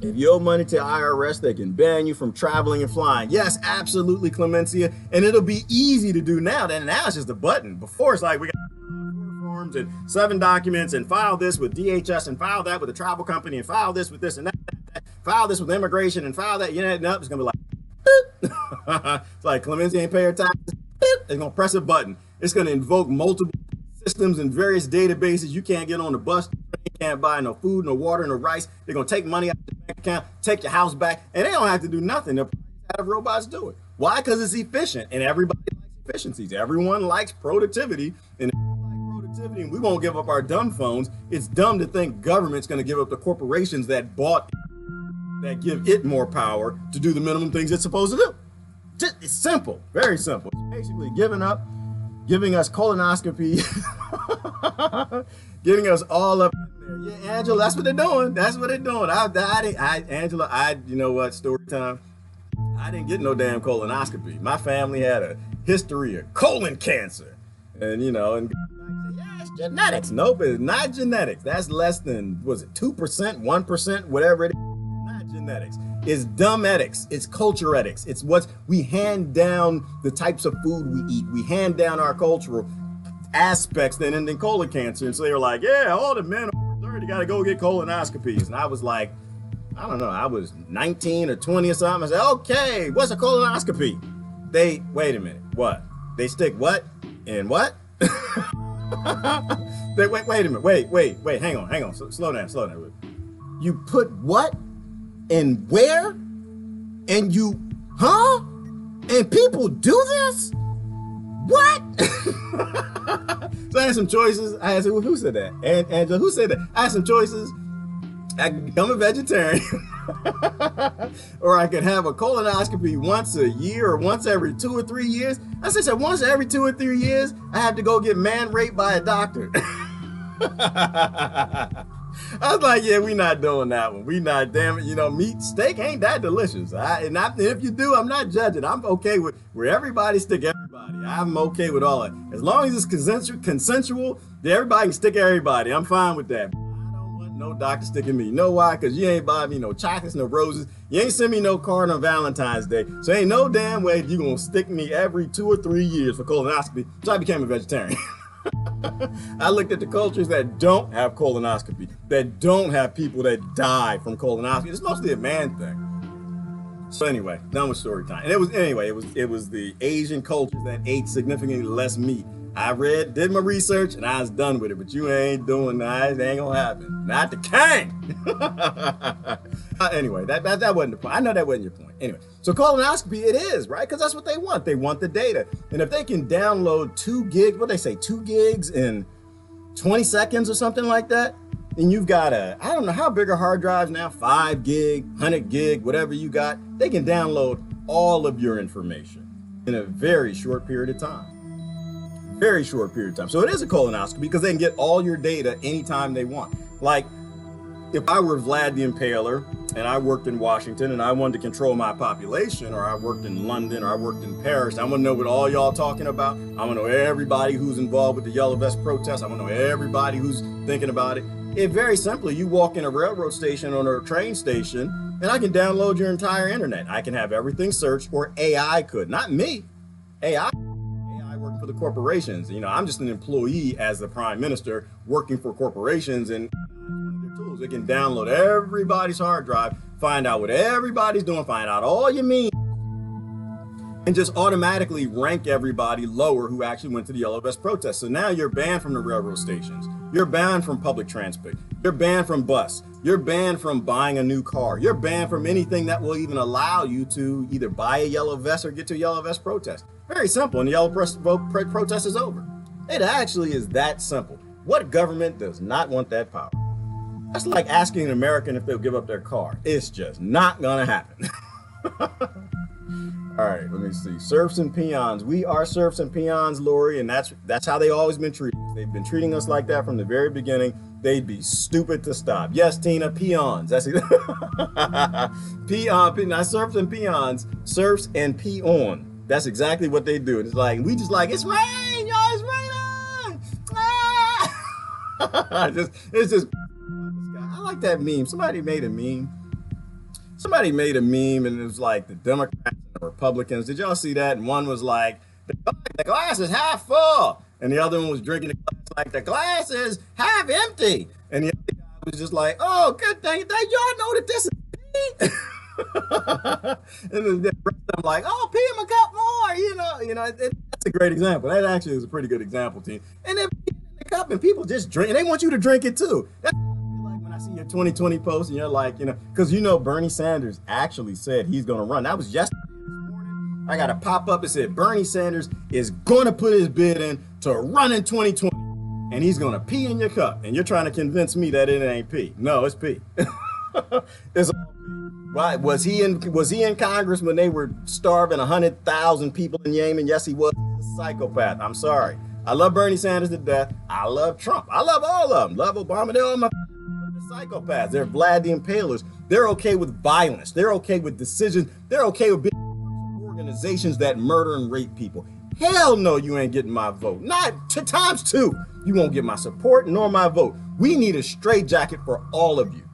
Speaker 1: If you owe money to IRS, they can ban you from traveling and flying. Yes, absolutely, Clemencia. And it'll be easy to do now. Now it's just a button. Before it's like we got 4 forms and 7 documents and file this with DHS and file that with a travel company and file this with this and that. File this with immigration and file that. You know, no, it's gonna be like, boop. It's like Clemencia ain't pay her taxes. Boop. They're gonna press a button. It's gonna invoke multiple systems and various databases. You can't get on the bus. You can't buy no food, no water, no rice. They're gonna take money out of your bank account, take your house back, and they don't have to do nothing. They'll have robots do it. Why? Because it's efficient, and everybody likes efficiencies. Everyone likes productivity, and productivity, and we won't give up our dumb phones. It's dumb to think government's gonna give up the corporations that that give it more power to do the minimum things it's supposed to do. It's simple, very simple. It's basically giving us colonoscopy, getting us all up in there. Yeah, Angela, that's what they're doing. That's what they're doing. Angela, you know what, story time. I didn't get no damn colonoscopy. My family had a history of colon cancer. And, you know, and yeah, it's genetics. Nope, it's not genetics. That's less than, was it 2%, 1%, whatever it is. Not genetics. It's dumb ethics. It's culture ethics. It's what we hand down, the types of food we eat. We hand down our cultural aspects then ending colon cancer. And so they were like, yeah, all the men over 30 got to go get colonoscopies. And I was like, I don't know, I was 19 or 20 or something. I said, okay, what's a colonoscopy? Wait a minute, what? They stick what? In what? Wait a minute, wait, hang on. Slow down. You put what? And where? And you, huh? And people do this? What? So I had some choices. I had some, who said that? Angela, who said that? I had some choices. I could become a vegetarian, or I could have a colonoscopy once a year or once every 2 or 3 years. I said once every 2 or 3 years, I have to go get man raped by a doctor. I was like, yeah, we not doing that one. We not, damn it, you know, steak ain't that delicious. And if you do, I'm not judging. I'm okay with where everybody stick everybody. I'm okay with all that. As long as it's consensual, everybody can stick everybody. I'm fine with that. No doctor sticking me. You know why? Because you ain't buy me no chocolates, no roses. You ain't send me no card on Valentine's Day. So ain't no damn way you gonna stick me every 2 or 3 years for colonoscopy. So I became a vegetarian. I looked at the cultures that don't have colonoscopy, that don't have people that die from colonoscopy. It's mostly a man thing. So anyway, done with story time. And it was the Asian cultures that ate significantly less meat. I did my research, and I was done with it, but you ain't doing that. It ain't gonna happen. Not the king. Anyway, that wasn't the point. I know that wasn't your point. Anyway, so colonoscopy, it is, right? Because that's what they want. They want the data. And if they can download 2 gigs, what they say, 2 gigs in 20 seconds or something like that, then you've got I don't know, how big are hard drives now? 5 gig, 100 gig, whatever you got. They can download all of your information in a very short period of time. Very short period of time. So it is a colonoscopy because they can get all your data anytime they want. Like if I were Vlad the Impaler and I worked in Washington and I wanted to control my population, or I worked in London, or I worked in Paris, I want to know what all y'all talking about. I want to know everybody who's involved with the Yellow Vest protest. I want to know everybody who's thinking about it. It very simply, you walk in a railroad station or a train station, and I can download your entire internet. I can have everything searched, or AI could, not me. AI working for the corporations. You know, I'm just an employee as the prime minister working for corporations, and their tools. It can download everybody's hard drive, find out what everybody's doing, find out all your memes, and just automatically rank everybody lower who actually went to the Yellow Vest protest. So now you're banned from the railroad stations. You're banned from public transport. You're banned from bus. You're banned from buying a new car. You're banned from anything that will even allow you to either buy a Yellow Vest or get to a Yellow Vest protest. Very simple, and the Yellow Vest protest is over. It actually is that simple. What government does not want that power? That's like asking an American if they'll give up their car. It's just not gonna happen. All right, let me see. Serfs and peons. We are serfs and peons, Lori, and that's how they always been treating us. They've been treating us like that from the very beginning. They'd be stupid to stop. Yes, Tina, peons. That's it. Not serfs and peons. Serfs and peon. That's exactly what they do. It's like, we just like, it's rain, y'all, it's raining. Ah! it's just, I like that meme. Somebody made a meme. Somebody made a meme, and it was like the Democrats and the Republicans. Did y'all see that? And one was like, the glass is half full. And the other one was drinking the glass like, the glass is half empty. And the other guy was just like, oh, good thing. Y'all know that this is pee. And the rest of them like, oh, pee him a cup more. You know, that's a great example. That actually is a pretty good example, team. And then pee in the cup, and people just drink, and they want you to drink it too. That's like when I see your 2020 post, and you're like, you know, because you know Bernie Sanders actually said he's going to run. That was yesterday. I got a pop up that said Bernie Sanders is going to put his bid in to run in 2020, and he's going to pee in your cup. And you're trying to convince me that it ain't pee. No, it's pee. It's all pee. Right? Was he in Congress when they were starving 100,000 people in Yemen? Yes, he was. He's a psychopath. I'm sorry. I love Bernie Sanders to death. I love Trump. I love all of them. Love Obama. They're all my psychopaths. They're Vlad the Impalers. They're okay with violence. They're okay with decisions. They're okay with being organizations that murder and rape people. Hell no, you ain't getting my vote. Not times two. You won't get my support nor my vote. We need a straitjacket for all of you.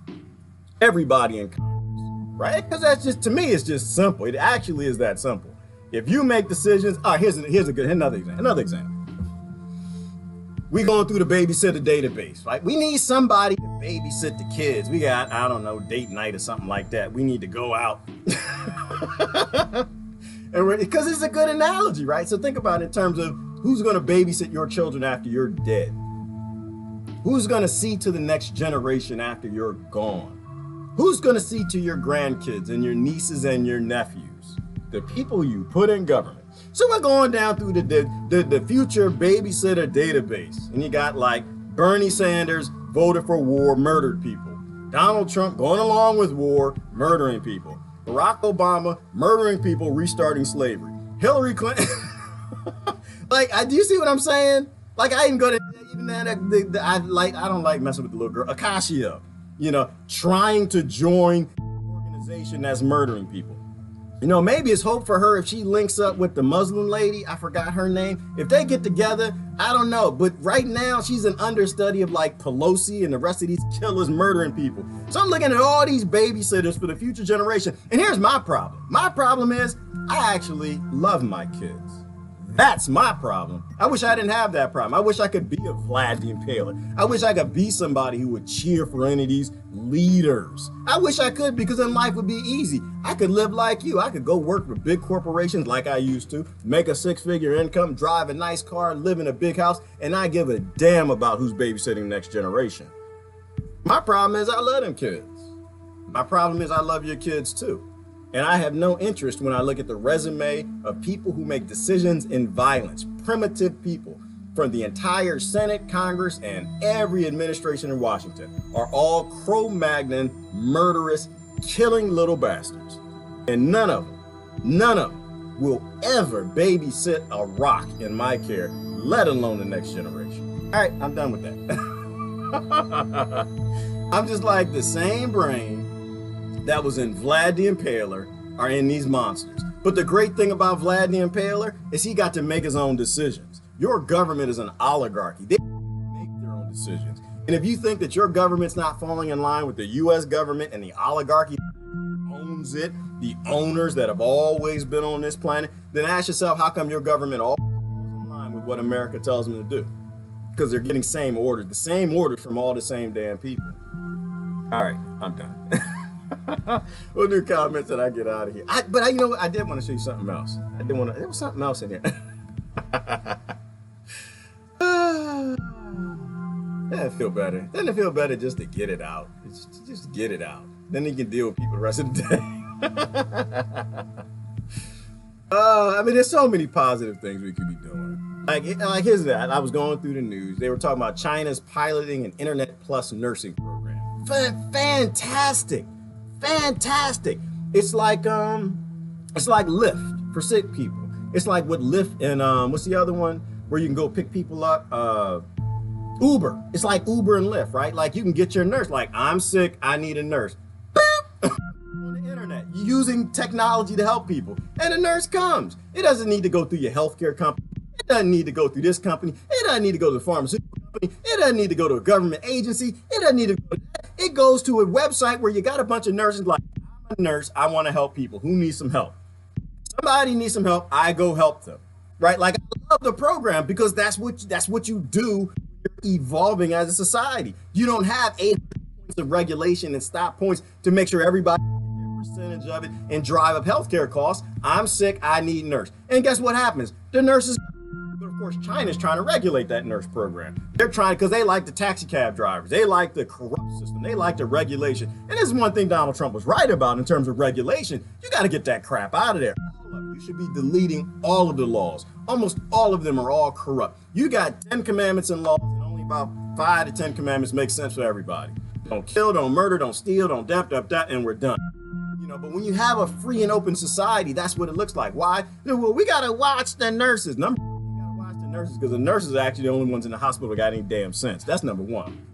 Speaker 1: Everybody in Congress, right? Because that's just, to me, it's just simple. It actually is that simple. If you make decisions, all right, here's another example. We going through the babysitter database, right? We need somebody to babysit the kids. We got, I don't know, date night or something like that. We need to go out. Because it's a good analogy, right? So think about it in terms of who's going to babysit your children after you're dead? Who's going to see to the next generation after you're gone? Who's going to see to your grandkids and your nieces and your nephews? The people you put in government. So we're going down through the future babysitter database. And you got like Bernie Sanders voted for war, murdered people. Donald Trump going along with war, murdering people. Barack Obama murdering people, restarting slavery. Hillary Clinton. Do you see what I'm saying? Like, I even go to even that. I don't like messing with the little girl, Acacia. You know, trying to join an organization that's murdering people. You know, maybe it's hope for her if she links up with the Muslim lady. I forgot her name. If they get together, I don't know. But right now, she's an understudy of like Pelosi and the rest of these killers murdering people. So I'm looking at all these babysitters for the future generation. And here's my problem. My problem is I actually love my kids. That's my problem. I wish I didn't have that problem. I wish I could be a Vlad the Impaler. I wish I could be somebody who would cheer for any of these leaders. I wish I could, because then life would be easy. I could live like you. I could go work for big corporations like I used to, make a six-figure income, drive a nice car, live in a big house, and I give a damn about who's babysitting next generation. My problem is I love them kids. My problem is I love your kids too. And I have no interest when I look at the resume of people who make decisions in violence, primitive people from the entire Senate, Congress, and every administration in Washington are all Cro-Magnon, murderous, killing little bastards. And none of them will ever babysit a rock in my care, let alone the next generation. All right, I'm done with that. I'm just like the same brain that was in Vlad the Impaler are in these monsters. But the great thing about Vlad the Impaler is he got to make his own decisions. Your government is an oligarchy. They make their own decisions. And if you think that your government's not falling in line with the US government and the oligarchy that owns it, the owners that have always been on this planet, then ask yourself, how come your government always falls in line with what America tells them to do? Because they're getting the same orders from all the same damn people. All right, I'm done. We'll do comments and I get out of here. But you know what? I did want to show you something else. There was something else in here. Doesn't feel better. Doesn't it feel better just to get it out? Just get it out. Then you can deal with people the rest of the day. I mean, there's so many positive things we could be doing. Like here's that. I was going through the news. They were talking about China's piloting an Internet Plus nursing program. Fantastic. Fantastic. It's like Lyft for sick people. It's like what Lyft and what's the other one where you can go pick people up? Uber. It's like Uber and Lyft, right? Like you can get your nurse. Like, I'm sick, I need a nurse. On the internet, using technology to help people. And a nurse comes. It doesn't need to go through your healthcare company. It doesn't need to go through this company. It doesn't need to go to the pharmaceutical company. It doesn't need to go to a government agency. It doesn't need to go to that. It goes to a website where you got a bunch of nurses like, I'm a nurse, I want to help people. Who needs some help? Somebody needs some help, I go help them. Right? Like, I love the program because that's what you do. You're evolving as a society. You don't have 8 points of regulation and stop points to make sure everybody gets their percentage of it and drive up healthcare costs. I'm sick, I need a nurse. And guess what happens? The nurses, but of course, China's trying to regulate that nurse program. They're trying, because they like the taxi cab drivers. They like the corrupt system. They like the regulation. And this is one thing Donald Trump was right about in terms of regulation. You got to get that crap out of there. You should be deleting all of the laws. Almost all of them are all corrupt. You got 10 commandments and laws, and only about 5 to 10 commandments make sense for everybody. Don't kill, don't murder, don't steal, don't that, and we're done. You know, but when you have a free and open society, that's what it looks like. Why? Well, we gotta watch the nurses. Number one, you gotta watch the nurses because the nurses are actually the only ones in the hospital that got any damn sense. That's number one.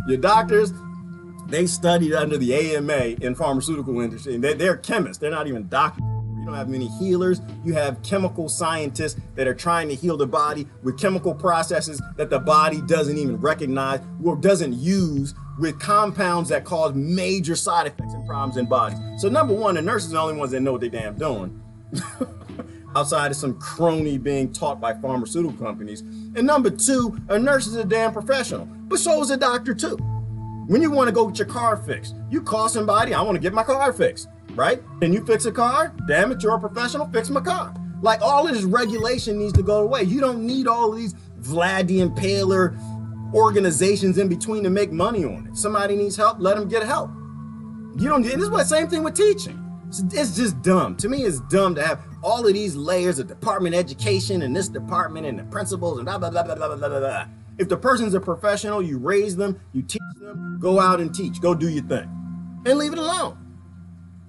Speaker 1: Your doctors, they studied under the AMA in pharmaceutical industry, and they're chemists. They're not even doctors. You don't have many healers. You have chemical scientists that are trying to heal the body with chemical processes that the body doesn't even recognize or doesn't use, with compounds that cause major side effects and problems in bodies. So number one, the nurses are the only ones that know what they're damn doing. Outside of some crony being taught by pharmaceutical companies. And number two, a nurse is a damn professional, but so is a doctor too. When you want to go get your car fixed, you call somebody, I want to get my car fixed. Right? Can you fix a car? Damn it, you're a professional, fix my car. Like, all of this regulation needs to go away. You don't need all of these Vlad the Impaler organizations in between to make money on it. Somebody needs help, let them get help. You don't, and this is the same thing with teaching. It's just dumb. To me, it's dumb to have all of these layers of department education and this department and the principals and blah, blah, blah, blah, blah, blah, blah. If the person's a professional, you raise them, you teach them, go out and teach, go do your thing and leave it alone.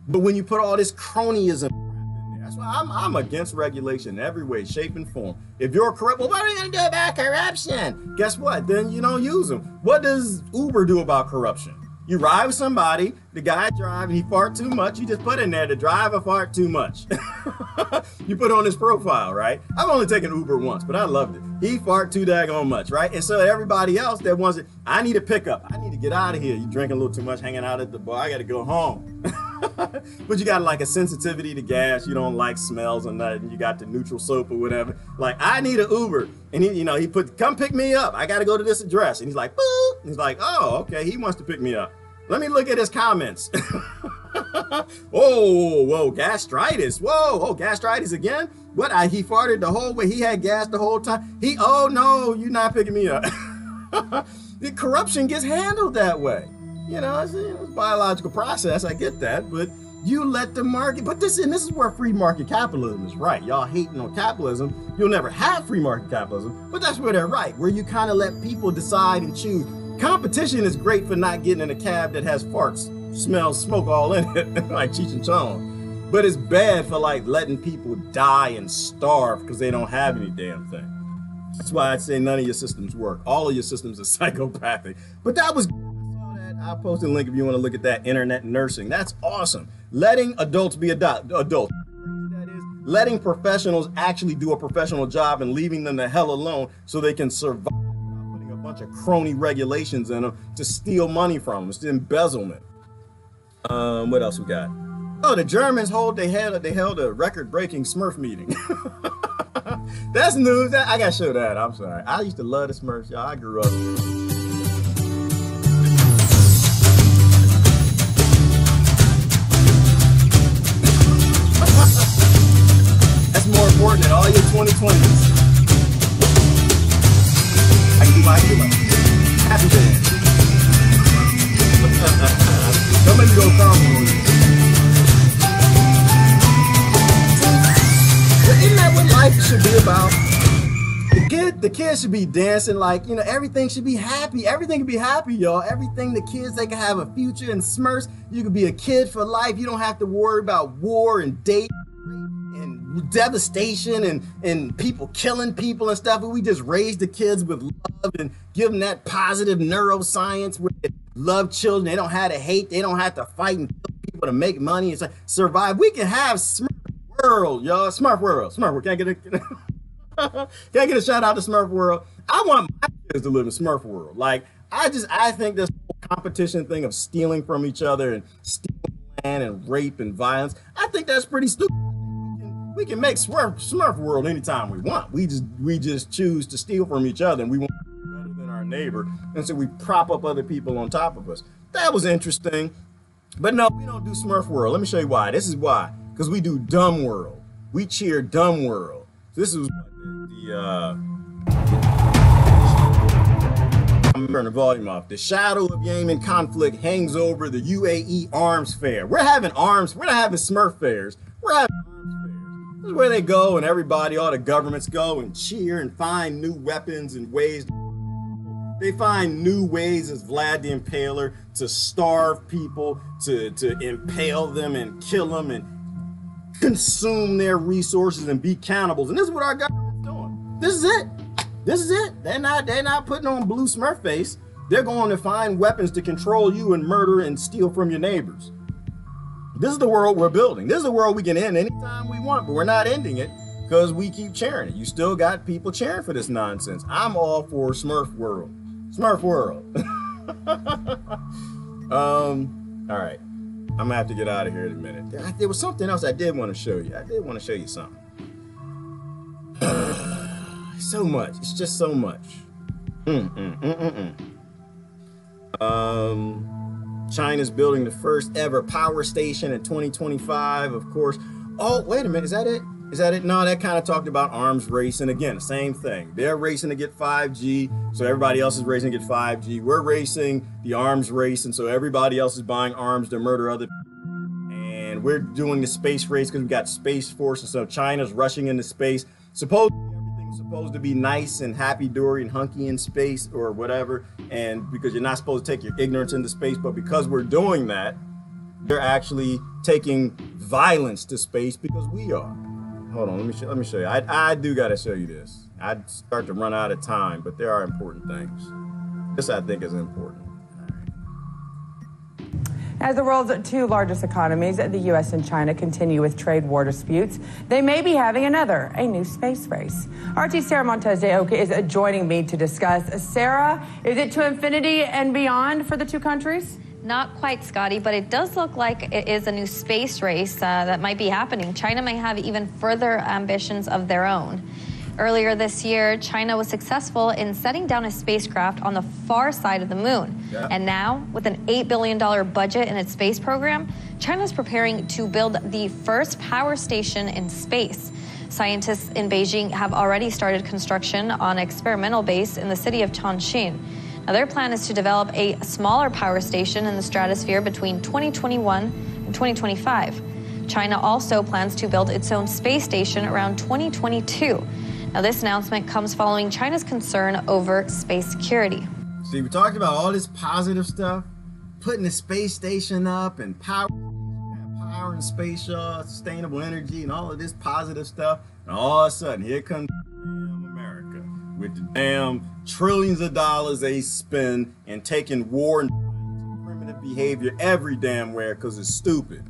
Speaker 1: But when you put all this cronyism in there, that's why I'm against regulation in every way, shape, and form. If you're corrupt, well, what are you going to do about corruption? Guess what? Then you don't use them. What does Uber do about corruption? You ride with somebody, the guy driving, he fart too much, you just put in there, the driver fart too much. You put on his profile, right? I've only taken Uber once, but I loved it. He fart too daggone much, right? And so everybody else that wants it, I need a pickup. I need to get out of here. You drinking a little too much, hanging out at the bar, I got to go home. But you got like a sensitivity to gas, you don't like smells or nothing, you got the neutral soap or whatever. Like, I need an Uber. And he put, come pick me up. I got to go to this address. And he's like, boo. And he's like, oh, okay, he wants to pick me up. Let me look at his comments. Whoa, gastritis. Whoa, gastritis again? What, he farted the whole way? He had gas the whole time? Oh no, you're not picking me up. The corruption gets handled that way. You know, it's a biological process, I get that, but you let the market, but this is where free market capitalism is right. Y'all hating on capitalism. You'll never have free market capitalism, but that's where they're right, where you kind of let people decide and choose. Competition is great for not getting in a cab that has farts, smells, smoke all in it, like Cheech and Chong. But it's bad for like letting people die and starve because they don't have any damn thing. That's why I say none of your systems work. All of your systems are psychopathic. But that was, I saw that I'll post a link if you want to look at that. Internet nursing. That's awesome. Letting adults be adults. That is letting professionals actually do a professional job and leaving them the hell alone so they can survive without putting a bunch of crony regulations in them to steal money from them. It's the embezzlement. What else we got? Oh, the Germans they held a record-breaking Smurf meeting. That's news. I gotta show that. I'm sorry. I used to love the Smurfs, y'all. I grew up. That's more important than all your 2020s. I can do my happy dance. Don't make me go carnival. Isn't that what life should be about? The kids should be dancing like, you know, everything should be happy. Everything can be happy, y'all. Everything, the kids, they can have a future. And Smurfs, you can be a kid for life. You don't have to worry about war and date and devastation and people killing people and stuff. We just raise the kids with love and give them that positive neuroscience where they love children. They don't have to hate. They don't have to fight and kill people to make money and survive. We can have Smurf world, y'all. Smurf world. Smurf world. Can I get a shout out to Smurf world? I want my kids to live in Smurf world. Like, I think this whole competition thing of stealing from each other and stealing land and rape and violence, I think that's pretty stupid. We can make Smurf world anytime we want. We just choose to steal from each other, and we want to be better than our neighbor, and so we prop up other people on top of us. That was interesting. But no, we don't do Smurf world. Let me show you why. This is why. Because we do Dumb World. We cheer Dumb World. This is I'm turning the volume off. The shadow of Yemen conflict hangs over the UAE arms fair. We're not having Smurf fairs. We're having arms fairs. This is where they go and everybody, all the governments go and cheer and find new weapons and ways. They find new ways as Vlad the Impaler to starve people, to impale them and kill them and consume their resources and be cannibals. And this is what our government's doing. This is it. This is it. They're not putting on blue Smurf face. They're going to find weapons to control you and murder and steal from your neighbors. This is the world we're building. This is the world we can end anytime we want, but we're not ending it because we keep cheering it. You still got people cheering for this nonsense. I'm all for Smurf world. Smurf world. All right. I'm gonna have to get out of here in a minute. There was something else I did want to show you. I did want to show you something. So much. It's just so much. China's building the first ever power station in 2025, of course. Oh, wait a minute. Is that it? Is that it? No, that kind of talked about arms race. And again, same thing. They're racing to get 5G, so everybody else is racing to get 5G. We're racing the arms race, and so everybody else is buying arms to murder other people. And we're doing the space race because we got Space Force, and so China's rushing into space. Supposedly everything's supposed to be nice and happy-dory and hunky in space or whatever, and because you're not supposed to take your ignorance into space, but because we're doing that, they're actually taking violence to space because we are. Hold on, let me show you. I do gotta show you this. I'd start to run out of time, but there are important things. This I think is important.
Speaker 10: As the world's two largest economies, the U.S. and China continue with trade war disputes, they may be having a new space race. RT's Sarah Montez de Oca is joining me to discuss. Sarah, is it to infinity and beyond for the two countries?
Speaker 11: Not quite, Scotty, but it does look like it is a new space race that might be happening. China may have even further ambitions of their own. Earlier this year, China was successful in setting down a spacecraft on the far side of the moon. Yeah. And now, with an $8 billion budget in its space program, China is preparing to build the first power station in space. Scientists in Beijing have already started construction on an experimental base in the city of Chongqing. Now, their plan is to develop a smaller power station in the stratosphere between 2021 and 2025. China also plans to build its own space station around 2022. Now, this announcement comes following China's concern over space security.
Speaker 1: See, we talked about all this positive stuff, putting the space station up and power in space, sustainable energy and all of this positive stuff. And all of a sudden, here comes America with the damn trillions of dollars they spend and taking war and behavior every damn where because it's stupid.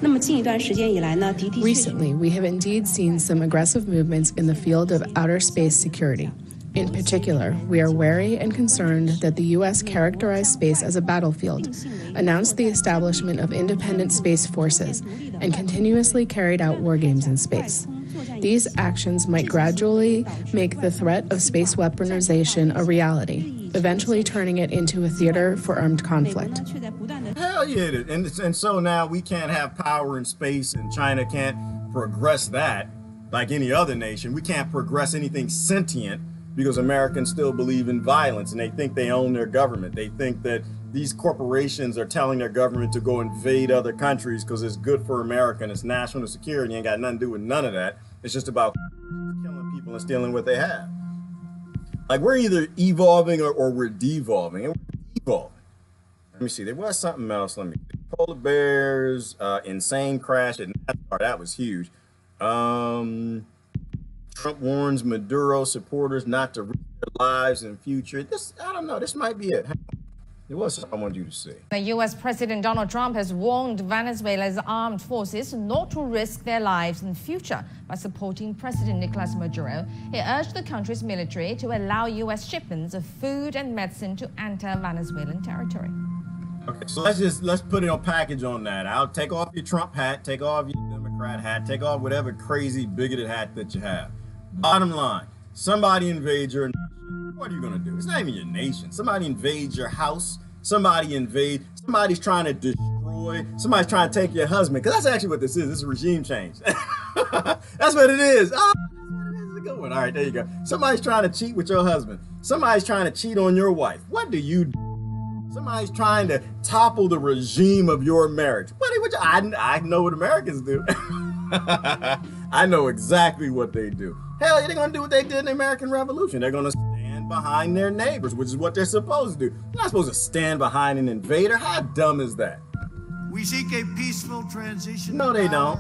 Speaker 12: Recently, we have indeed seen some aggressive movements in the field of outer space security. In particular, we are wary and concerned that the U.S. characterized space as a battlefield, announced the establishment of independent space forces, and continuously carried out war games in space. These actions might gradually make the threat of space weaponization a reality, eventually turning it into a theater for armed conflict.
Speaker 1: Hell yeah, and so now we can't have power in space, and China can't progress that like any other nation. We can't progress anything sentient because Americans still believe in violence, and they think they own their government. They think that these corporations are telling their government to go invade other countries because it's good for America and it's national security. Ain't got nothing to do with none of that. It's just about killing people and stealing what they have. Like, we're either evolving or we're devolving. And we're evolving. Let me see. There was something else. Let me see. Polar bears, insane crash at NASCAR. That was huge. Trump warns Maduro supporters not to risk their lives in future. This, I don't know. This might be it. It was something I wanted you to see.
Speaker 13: The U.S. President Donald Trump has warned Venezuela's armed forces not to risk their lives in future by supporting President Nicolas Maduro. He urged the country's military to allow U.S. shipments of food and medicine to enter Venezuelan territory.
Speaker 1: Okay, so let's put a package on that. I'll take off your Trump hat, take off your Democrat hat, take off whatever crazy bigoted hat that you have. Bottom line, somebody invades your nation. What are you gonna do? It's not even your nation. Somebody invades your house. Somebody's trying to destroy. Somebody's trying to take your husband. Because that's actually what this is. This is regime change. That's what it is. Oh, that's what it is. It's a good one. All right, there you go. Somebody's trying to cheat with your husband. Somebody's trying to cheat on your wife. What do you do? Somebody's trying to topple the regime of your marriage. I know what Americans do. I know exactly what they do. Hell, they're going to do what they did in the American Revolution. They're going to stand behind their neighbors, which is what they're supposed to do. You're not supposed to stand behind an invader. How dumb is that?
Speaker 14: We seek a peaceful transition.
Speaker 1: No, they don't.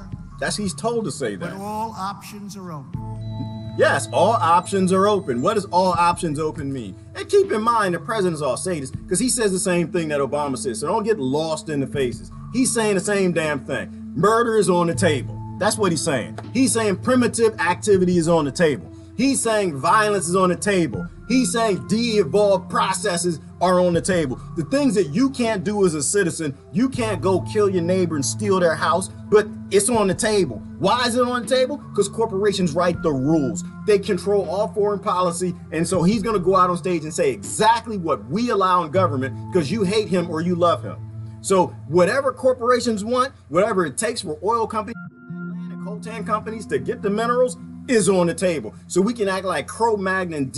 Speaker 1: He's told to say that.
Speaker 14: But all options are open.
Speaker 1: Yes, all options are open. What does all options open mean? And keep in mind, the president's all say this because he says the same thing that Obama says. So don't get lost in the faces. He's saying the same damn thing. Murder is on the table. That's what he's saying. He's saying primitive activity is on the table. He's saying violence is on the table. He's saying de-evolved processes are on the table. The things that you can't do as a citizen, you can't go kill your neighbor and steal their house, but it's on the table. Why is it on the table? Because corporations write the rules. They control all foreign policy, and so he's going to go out on stage and say exactly what we allow in government because you hate him or you love him. So whatever corporations want, whatever it takes for oil companies and coltan companies to get the minerals is on the table. So we can act like Cro-Magnon,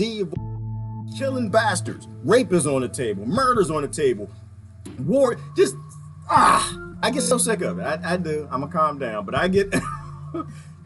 Speaker 1: killing bastards. Rape is on the table. Murder's on the table. War, I get so sick of it. I do. I'm gonna calm down, but I get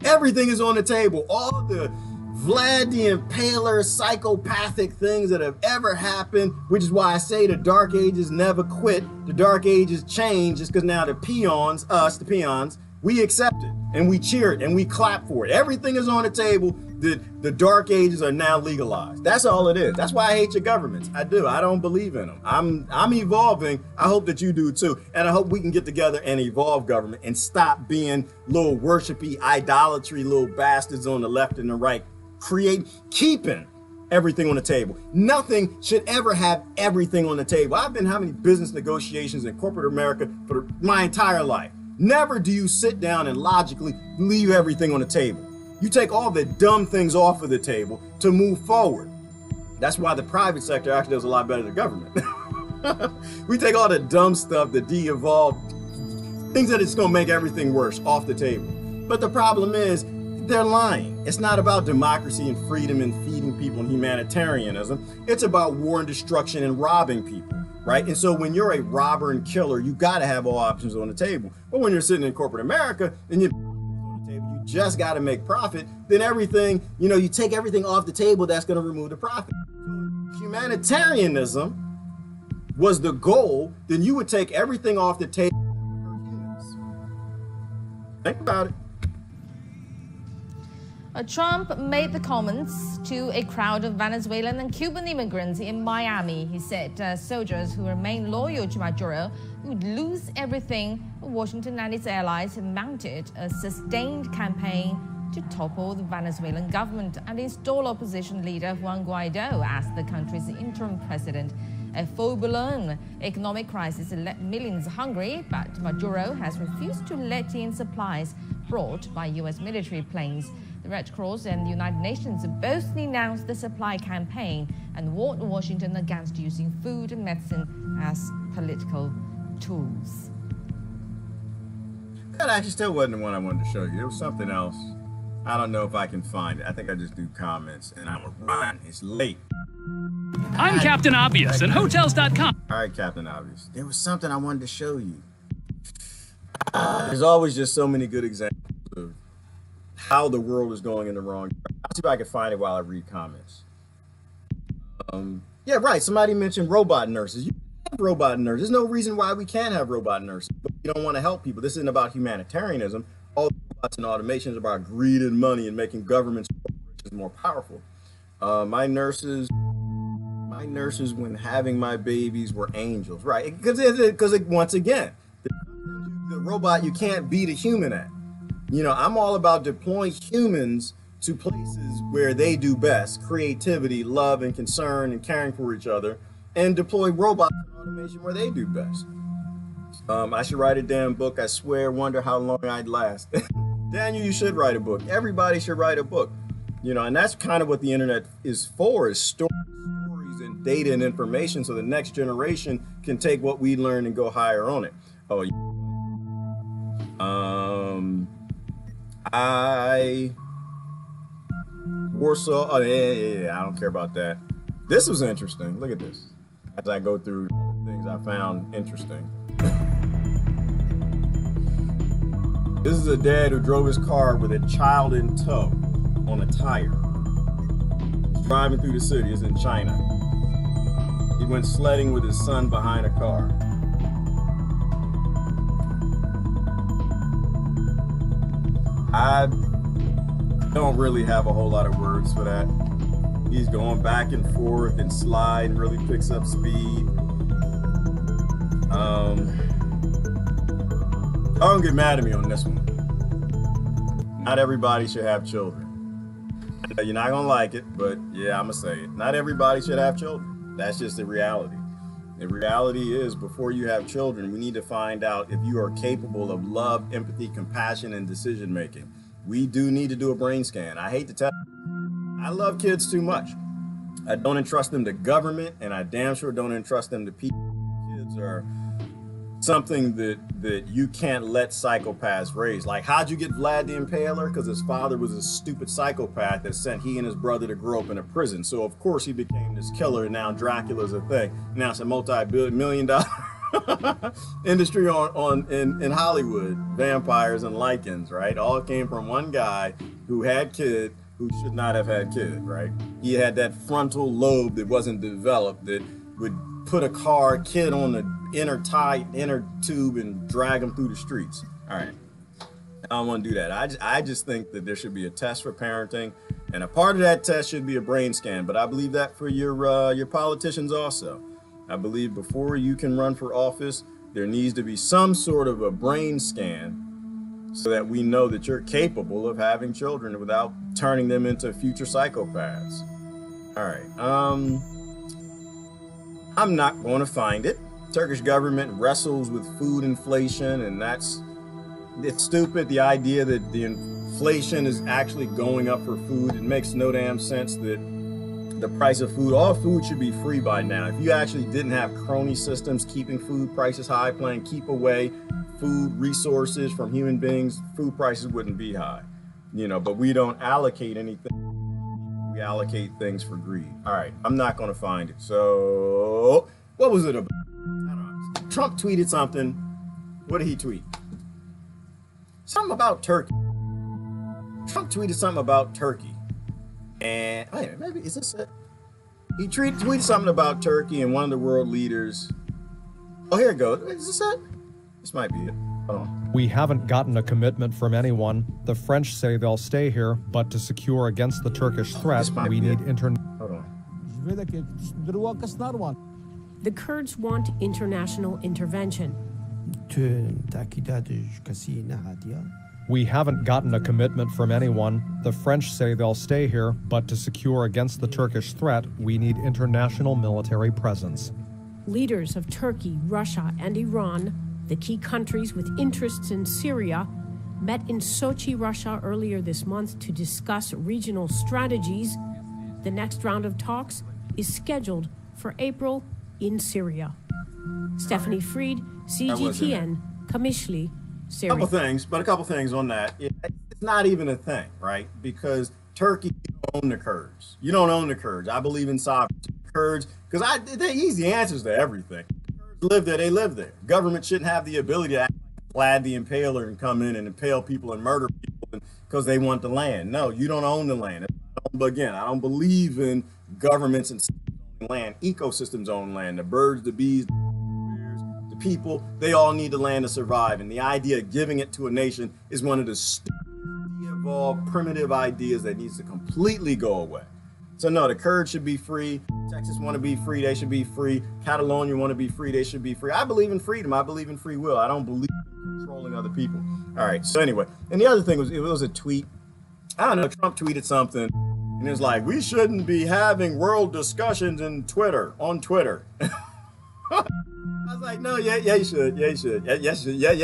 Speaker 1: everything is on the table. All the Vlad the Impaler psychopathic things that have ever happened, which is why I say the Dark Ages never quit. The Dark Ages change just because now the peons, the peons, we accept it and we cheer it and we clap for it. Everything is on the table. The Dark Ages are now legalized. That's all it is. That's why I hate your governments. I do. I don't believe in them. I'm evolving. I hope that you do too. And I hope we can get together and evolve government and stop being little worshipy, idolatry, little bastards on the left and the right. Keeping everything on the table. Nothing should ever have everything on the table. I've been having business negotiations in corporate America for my entire life. Never do you sit down and logically leave everything on the table. You take all the dumb things off of the table to move forward. That's why the private sector actually does a lot better than the government. We take all the dumb stuff, the de-evolved, things that it's gonna make everything worse off the table. But the problem is, they're lying. It's not about democracy and freedom and feeding people and humanitarianism. It's about war and destruction and robbing people. Right? And so when you're a robber and killer, you got to have all options on the table. But when you're sitting in corporate America and you're on the table, you just got to make profit, then everything, you take everything off the table that's going to remove the profit. So humanitarianism was the goal, then you would take everything off the table. Think about it.
Speaker 13: Trump made the comments to a crowd of Venezuelan and Cuban immigrants in Miami. He said soldiers who remain loyal to Maduro would lose everything. Washington and its allies mounted a sustained campaign to topple the Venezuelan government and install opposition leader Juan Guaido as the country's interim president. A full-blown economic crisis left millions hungry, but Maduro has refused to let in supplies brought by U.S. military planes. The Red Cross and the United Nations both denounced the supply campaign and warned Washington against using food and medicine as political tools.
Speaker 1: That actually still wasn't the one I wanted to show you. There was something else. I don't know if I can find it. I think I just do comments and I'm gonna run. It's late.
Speaker 15: I'm Captain Obvious at Hotels.com.
Speaker 1: All right, Captain Obvious. There was something I wanted to show you. There's always just so many good examples of how the world is going in the wrong direction. I'll see if I can find it while I read comments. Yeah, right. Somebody mentioned robot nurses. You have robot nurses. There's no reason why we can't have robot nurses. But we don't want to help people. This isn't about humanitarianism. All robots and automation is about greed and money and making governments more powerful. My nurses, when having my babies, were angels, right? Because once again, the robot you can't beat a human at. You know, I'm all about deploying humans to places where they do best: creativity, love, and concern, and caring for each other, and deploy robots and automation where they do best. I should write a damn book. I swear. Wonder how long I'd last. Daniel, you should write a book. Everybody should write a book. You know, and that's kind of what the internet is for: is stories and data and information, so the next generation can take what we learn and go higher on it. Oh, Warsaw. Oh, yeah, I don't care about that. This was interesting. Look at this. As I go through things I found interesting. This is a dad who drove his car with a child in tow on a tire. He's driving through the city. It's in China. He went sledding with his son behind a car. I don't really have a whole lot of words for that. He's going back and forth and slide and really picks up speed. Don't get mad at me on this one. Not everybody should have children. You're not gonna like it, but yeah, I'm gonna say it. Not everybody should have children. That's just the reality. The reality is, before you have children, we need to find out if you are capable of love, empathy, compassion, and decision making. We do need to do a brain scan. I hate to tell you, I love kids too much. I don't entrust them to government, and I damn sure don't entrust them to people. Kids are something that you can't let psychopaths raise. Like, how'd you get Vlad the Impaler? Because his father was a stupid psychopath that sent he and his brother to grow up in a prison. So of course he became this killer, and now Dracula's a thing. Now it's a multi-million-dollar industry in Hollywood. Vampires and lichens, right? All came from one guy who had kid who should not have had kid, right? He had that frontal lobe that wasn't developed that would put a kid on the inner tube and drag them through the streets. All right, I don't want to do that. I just think that there should be a test for parenting, and a part of that test should be a brain scan. But I believe that for your politicians also. I believe before you can run for office, there needs to be some sort of a brain scan so that we know that you're capable of having children without turning them into future psychopaths. All right, I'm not going to find it. Turkish government wrestles with food inflation, and it's stupid. The idea that the inflation is actually going up for food, it makes no damn sense that the price of food, all food should be free by now. If you actually didn't have crony systems keeping food prices high, playing keep away food resources from human beings, food prices wouldn't be high. You know, but we don't allocate anything. We allocate things for greed. All right, I'm not going to find it. So what was it about? I don't know. Trump tweeted something. What did he tweet? Something about Turkey. Trump tweeted something about Turkey. And wait, maybe is this it? He tweeted something about Turkey, and one of the world leaders. Oh, here it goes. Is this it? This might be it.
Speaker 16: We haven't gotten a commitment from anyone. The French say they'll stay here, but to secure against the Turkish threat, we need
Speaker 1: Hold on.
Speaker 17: The Kurds want international intervention.
Speaker 16: We haven't gotten a commitment from anyone. The French say they'll stay here, but to secure against the Turkish threat, we need international military presence.
Speaker 17: Leaders of Turkey, Russia, and Iran, the key countries with interests in Syria, met in Sochi, Russia earlier this month to discuss regional strategies. The next round of talks is scheduled for April in Syria. Stephanie Fried, CGTN, Kamishli, Syria.
Speaker 1: A couple things on that. It's not even a thing, right? Because Turkey, you don't own the Kurds. You don't own the Kurds. I believe in sovereignty. Kurds, because they're easy answers to everything. Kurds live there, they live there. Government shouldn't have the ability to Vlad the Impaler and come in and impale people and murder people because they want the land. No, you don't own the land. But again, I don't believe in governments and land. Ecosystems own land. The birds, the bees, the people, they all need the land to survive. And the idea of giving it to a nation is one of the evolved primitive ideas that needs to completely go away. So no, the Kurds should be free. Texas want to be free, they should be free. Catalonia want to be free, they should be free. I believe in freedom. I believe in free will. I don't believe in controlling other people. All right, so anyway, and the other thing was, it was a tweet. I don't know, Trump tweeted something, and it was like, we shouldn't be having world discussions on Twitter. I was like, no, yeah, you should. Yeah,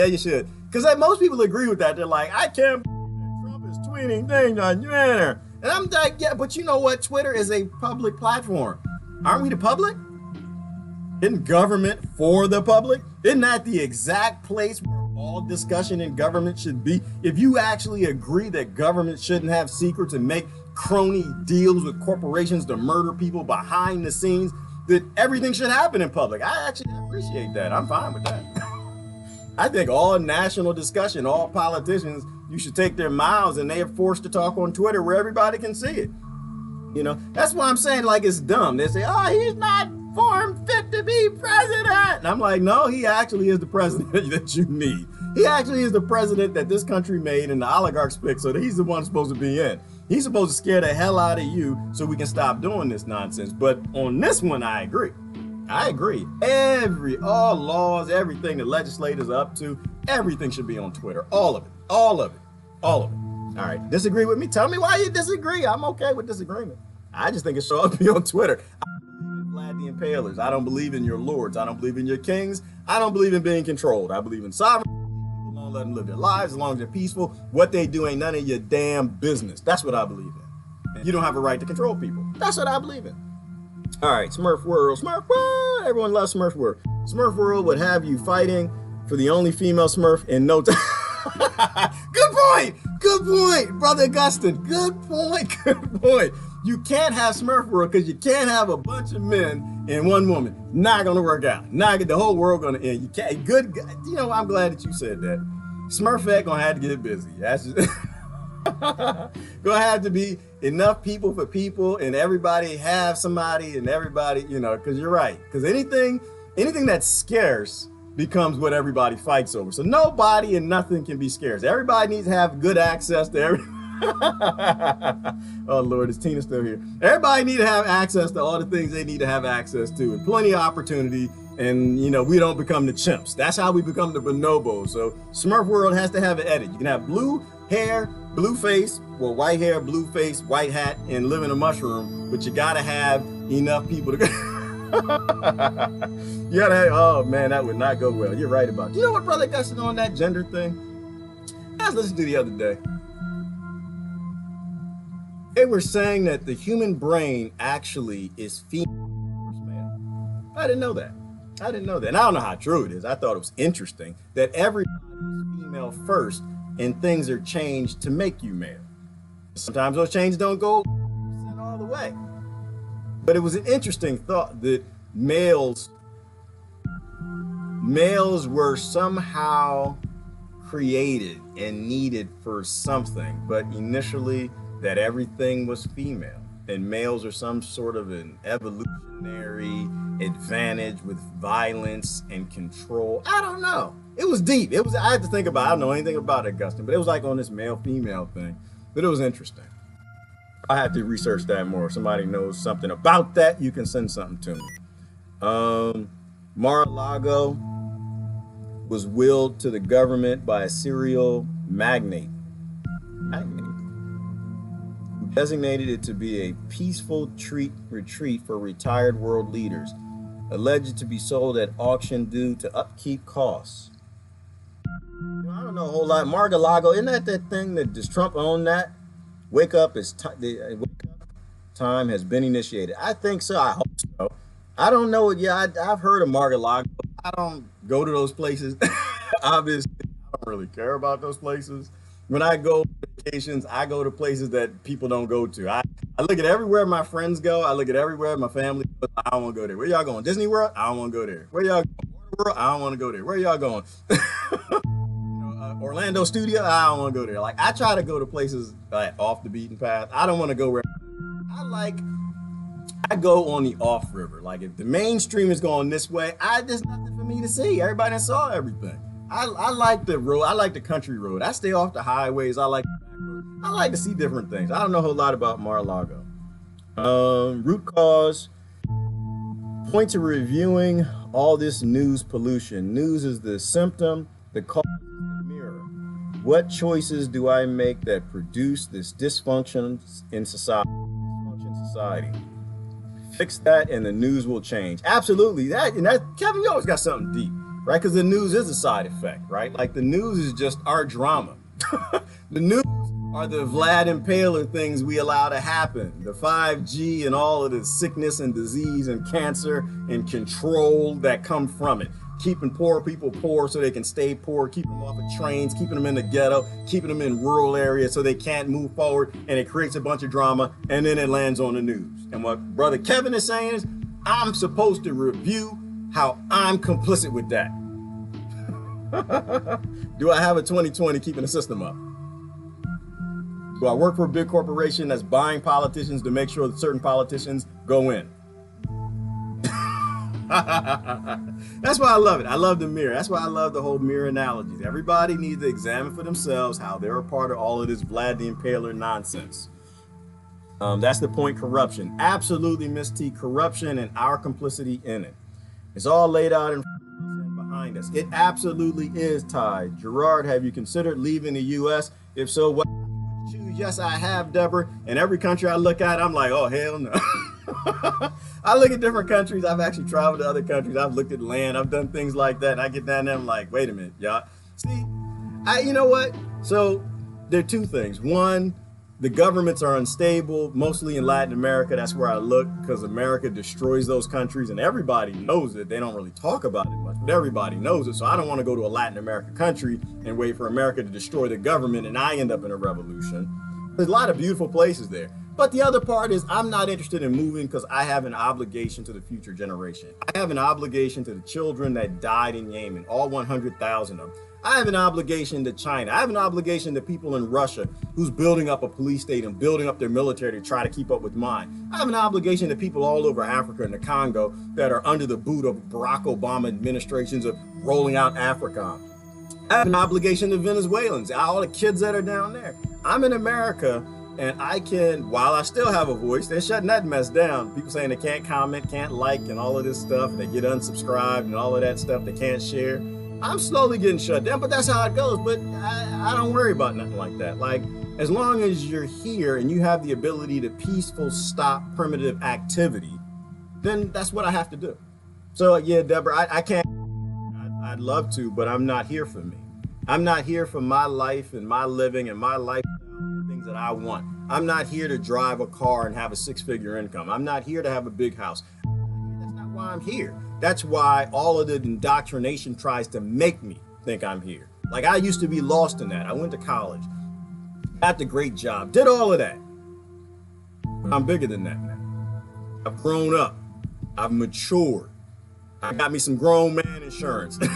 Speaker 1: you should. Because most people agree with that. They're like, I can't believe Trump is tweeting things on Twitter. And I'm like, yeah, but you know what? Twitter is a public platform. Aren't we the public? Isn't government for the public? Isn't that the exact place where all discussion in government should be? If you actually agree that government shouldn't have secrets and make crony deals with corporations to murder people behind the scenes, that everything should happen in public. I actually appreciate that. I'm fine with that. I think all national discussion, all politicians, you should take their mouths and they are forced to talk on Twitter where everybody can see it. You know, that's why I'm saying, like, it's dumb. They say, oh, he's not form fit to be president. And I'm like, no, he actually is the president that you need. He actually is the president that this country made and the oligarchs picked, so that he's the one supposed to be in. He's supposed to scare the hell out of you so we can stop doing this nonsense. But on this one, I agree. I agree. All laws, everything the legislators are up to, everything should be on Twitter. All of it. All of it. All of it. All right. Disagree with me? Tell me why you disagree. I'm okay with disagreement. I just think it should be on Twitter. I don't believe in Vlad the Impalers. I don't believe in your lords. I don't believe in your kings. I don't believe in being controlled. I believe in sovereignty. People don't let them live their lives as long as they're peaceful. What they do ain't none of your damn business. That's what I believe in. And you don't have a right to control people. That's what I believe in. All right, Smurf World. Smurf World. Everyone loves Smurf World. Smurf World would have you fighting for the only female Smurf in no time. Good point. Good point, Brother Augustine. Good point. Good point. You can't have Smurf World because you can't have a bunch of men and one woman. Not gonna work out. Not the whole world gonna end. You can't. Good. You know, I'm glad that you said that. Smurfette gonna have to get busy. That's just gonna have to be enough people for people, and everybody have somebody, and everybody, you know, because you're right. Because anything that's scarce becomes what everybody fights over. So nobody and nothing can be scarce. Everybody needs to have good access to every. Oh Lord, is Tina still here? Everybody need to have access to all the things they need to have access to, and plenty of opportunity. And you know, we don't become the chimps. That's how we become the bonobos. So Smurf World has to have an edit. You can have blue hair, blue face, well, white hair, blue face, white hat, and live in a mushroom. But you gotta have enough people to. You gotta have, oh man, that would not go well. You're right about it. You know what, Brother Augustine, on that gender thing? I was listening to the other day. They were saying that the human brain actually is female versus male. I didn't know that. I didn't know that. And I don't know how true it is. I thought it was interesting that everybody is female first and things are changed to make you male. Sometimes those changes don't go all the way. But it was an interesting thought that males were somehow created and needed for something, but initially that everything was female, and males are some sort of an evolutionary advantage with violence and control. I don't know. It was deep. It was, I had to think about it. I don't know anything about it, Augustine, but it was like on this male-female thing. But it was interesting. I had to research that more. If somebody knows something about that, you can send something to me. Mar-a-Lago was willed to the government by a serial magnate who designated it to be a peaceful retreat for retired world leaders, alleged to be sold at auction due to upkeep costs. I don't know a whole lot. Mar-a-Lago, isn't that thing that does Trump own that? Wake up time has been initiated. I think so. I hope so. I don't know it. Yeah, I've heard of Mar-a-Lago. I don't go to those places. Obviously, I don't really care about those places. When I go on vacations, I go to places that people don't go to. I look at everywhere my friends go. I look at everywhere my family goes. I don't want to go there. Where y'all going? Disney World? I don't want to go there. Where y'all going? World? I don't want to go there. Where y'all going? Orlando Studio? I don't want to go there. Like, I try to go to places like off the beaten path. I don't want to go where I go on the off river. Like, if the mainstream is going this way, there's nothing for me to see. Everybody saw everything. I like the road. I like the country road. I stay off the highways. I like to see different things. I don't know a whole lot about Mar-a-Lago. Root cause. Point to reviewing all this news pollution. News is the symptom. The cause is the mirror. What choices do I make that produce this dysfunction in society? Fix that and the news will change. Absolutely. Kevin, you always got something deep, right? Because the news is a side effect, right? Like, the news is just our drama. The news are the Vlad Impaler things we allow to happen. The 5G and all of the sickness and disease and cancer and control that come from it. Keeping poor people poor so they can stay poor, keeping them off of trains, keeping them in the ghetto, keeping them in rural areas so they can't move forward, and it creates a bunch of drama, and then it lands on the news. And what Brother Kevin is saying is, I'm supposed to review how I'm complicit with that. Do I have a 2020 keeping the system up? Do I work for a big corporation that's buying politicians to make sure that certain politicians go in? That's why I love it. I love the mirror. That's why I love the whole mirror analogies. Everybody needs to examine for themselves how they're a part of all of this Vlad the Impaler nonsense. That's the point. Corruption. Absolutely, Miss T. Corruption and our complicity in it. It's all laid out in front of us and behind us. It absolutely is, Ty. Gerard, have you considered leaving the U.S.? If so, what would you choose? Yes, I have, Deborah. And every country I look at, I'm like, oh, hell no. I look at different countries. I've actually traveled to other countries. I've looked at land. I've done things like that. And I get down there, I'm like, wait a minute, y'all. See, you know what? So there are two things. One, the governments are unstable, mostly in Latin America. That's where I look, because America destroys those countries, and everybody knows it. They don't really talk about it much, but everybody knows it. So I don't want to go to a Latin America country and wait for America to destroy the government and I end up in a revolution. There's a lot of beautiful places there. But the other part is, I'm not interested in moving because I have an obligation to the future generation. I have an obligation to the children that died in Yemen, all 100,000 of them. I have an obligation to China. I have an obligation to people in Russia who's building up a police state and building up their military to try to keep up with mine. I have an obligation to people all over Africa and the Congo that are under the boot of Barack Obama administrations of rolling out AFRICOM. I have an obligation to Venezuelans, all the kids that are down there. I'm in America, and I can, while I still have a voice, they're shutting that mess down. People saying they can't comment, can't like, and all of this stuff. They get unsubscribed and all of that stuff they can't share. I'm slowly getting shut down, but that's how it goes. But I don't worry about nothing like that. Like, as long as you're here and you have the ability to peaceful stop primitive activity, then that's what I have to do. So yeah, Deborah, I can't, I'd love to, but I'm not here for me. I'm not here for my life and my living and my lifestyle and things that I want. I'm not here to drive a car and have a six-figure income. I'm not here to have a big house. That's not why I'm here. That's why all of the indoctrination tries to make me think I'm here. Like, I used to be lost in that. I went to college, got the great job, did all of that. But I'm bigger than that now. I've grown up. I've matured. I got me some grown man insurance. Did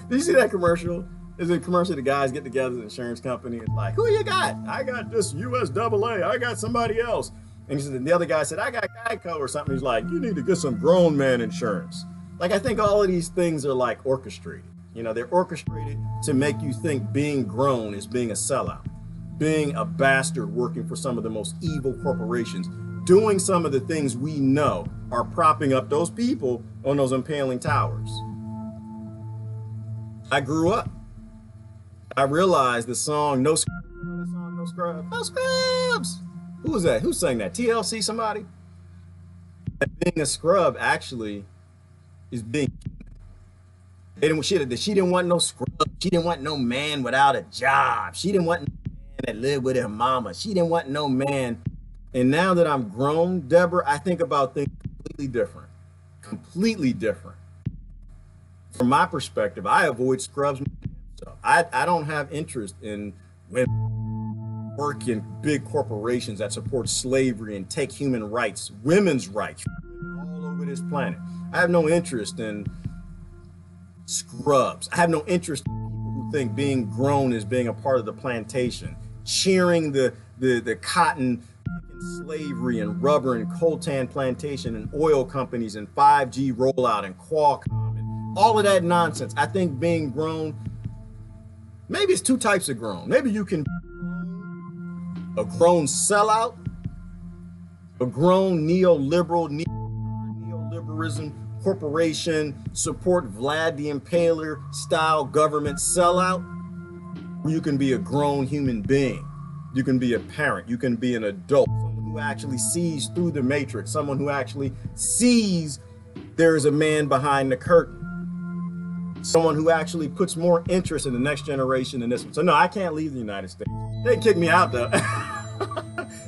Speaker 1: you see that commercial? There's a commercial, the guys get together, the insurance company, and like, who you got? I got this USAA. I got somebody else. And he said, the other guy said, I got Geico or something. He's like, you need to get some grown man insurance. Like, I think all of these things are like orchestrated. You know, they're orchestrated to make you think being grown is being a sellout, being a bastard working for some of the most evil corporations, doing some of the things we know are propping up those people on those impaling towers. I grew up. I realized the song No Scrubs. You know that song, No Scrubs? No Scrubs! Who was that? Who sang that? TLC, somebody? That being a scrub actually is being. She didn't want no scrub. She didn't want no man without a job. She didn't want no man that lived with her mama. She didn't want no man. And now that I'm grown, Deborah, I think about things completely different. Completely different. From my perspective, I avoid scrubs. So I don't have interest in women work in big corporations that support slavery and take human rights, women's rights, all over this planet. I have no interest in scrubs. I have no interest in people who think being grown is being a part of the plantation, cheering the cotton slavery and rubber and coltan plantation and oil companies and 5G rollout and Qualcomm and all of that nonsense. I think being grown, maybe it's two types of grown. Maybe you can be a grown sellout, a grown neoliberalism, corporation, support Vlad the Impaler style government sellout, or you can be a grown human being. You can be a parent, you can be an adult, someone who actually sees through the matrix, someone who actually sees there is a man behind the curtain, someone who actually puts more interest in the next generation than this one. So no, I can't leave the United States. They can kick me out though.